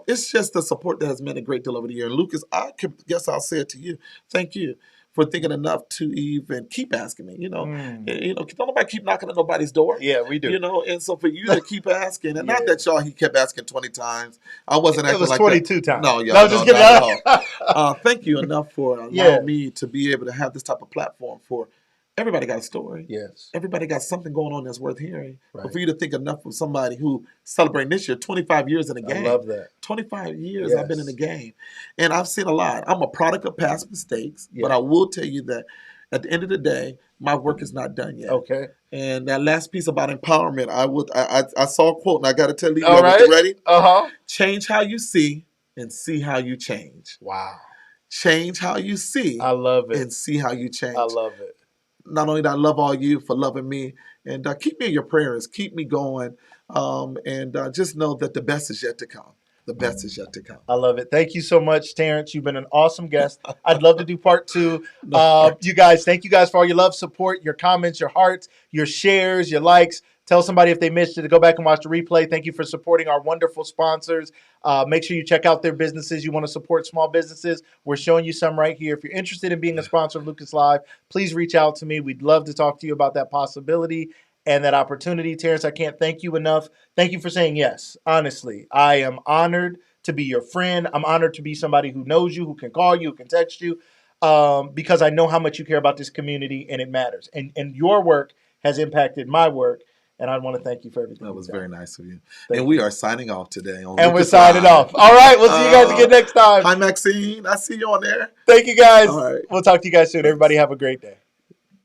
it's just the support that has meant a great deal over the year. And Lucas, I guess I'll say it to you. Thank you for thinking enough to even keep asking me. Don't nobody keep knocking at nobody's door. Yeah, we do. And so for you to keep asking, and not that he kept asking 20 times. I wasn't acting like that. It was 22 times. No, y'all. No, just kidding. Thank you enough for allowing me to be able to have this type of platform for. Everybody got a story. Yes. Everybody got something going on that's worth hearing. Right. But for you to think enough of somebody who celebrating this year, 25 years in the game. I love that. 25 years I've been in the game. And I've seen a lot. I'm a product of past mistakes. But I will tell you that at the end of the day, my work is not done yet. Okay. And that last piece about empowerment, I saw a quote, and I got to tell you, all right. You ready? Change how you see and see how you change. Wow. Change how you see. I love it. And see how you change. I love it. not only that I love all you for loving me, and keep me in your prayers, keep me going, and just know that the best is yet to come. The best is yet to come. I love it. Thank you so much, Terrance. You've been an awesome guest. I'd love to do part two. No. You guys, thank you guys for all your love, support, your comments, your hearts, your shares, your likes. Tell somebody if they missed it to go back and watch the replay. Thank you for supporting our wonderful sponsors. Make sure you check out their businesses. You want to support small businesses. We're showing you some right here. If you're interested in being a sponsor of Lucas Live, please reach out to me. We'd love to talk to you about that possibility and that opportunity. Terrance, I can't thank you enough. Thank you for saying yes. Honestly, I am honored to be your friend. I'm honored to be somebody who knows you, who can call you, who can text you, because I know how much you care about this community and it matters. And your work has impacted my work. And I want to thank you for everything. That was very nice of you. Thank and we are signing off today. And we're signing off. All right. We'll see you guys again next time. Hi, Maxine. I see you on there. Thank you, guys. All right. We'll talk to you guys soon. Thanks. Everybody have a great day.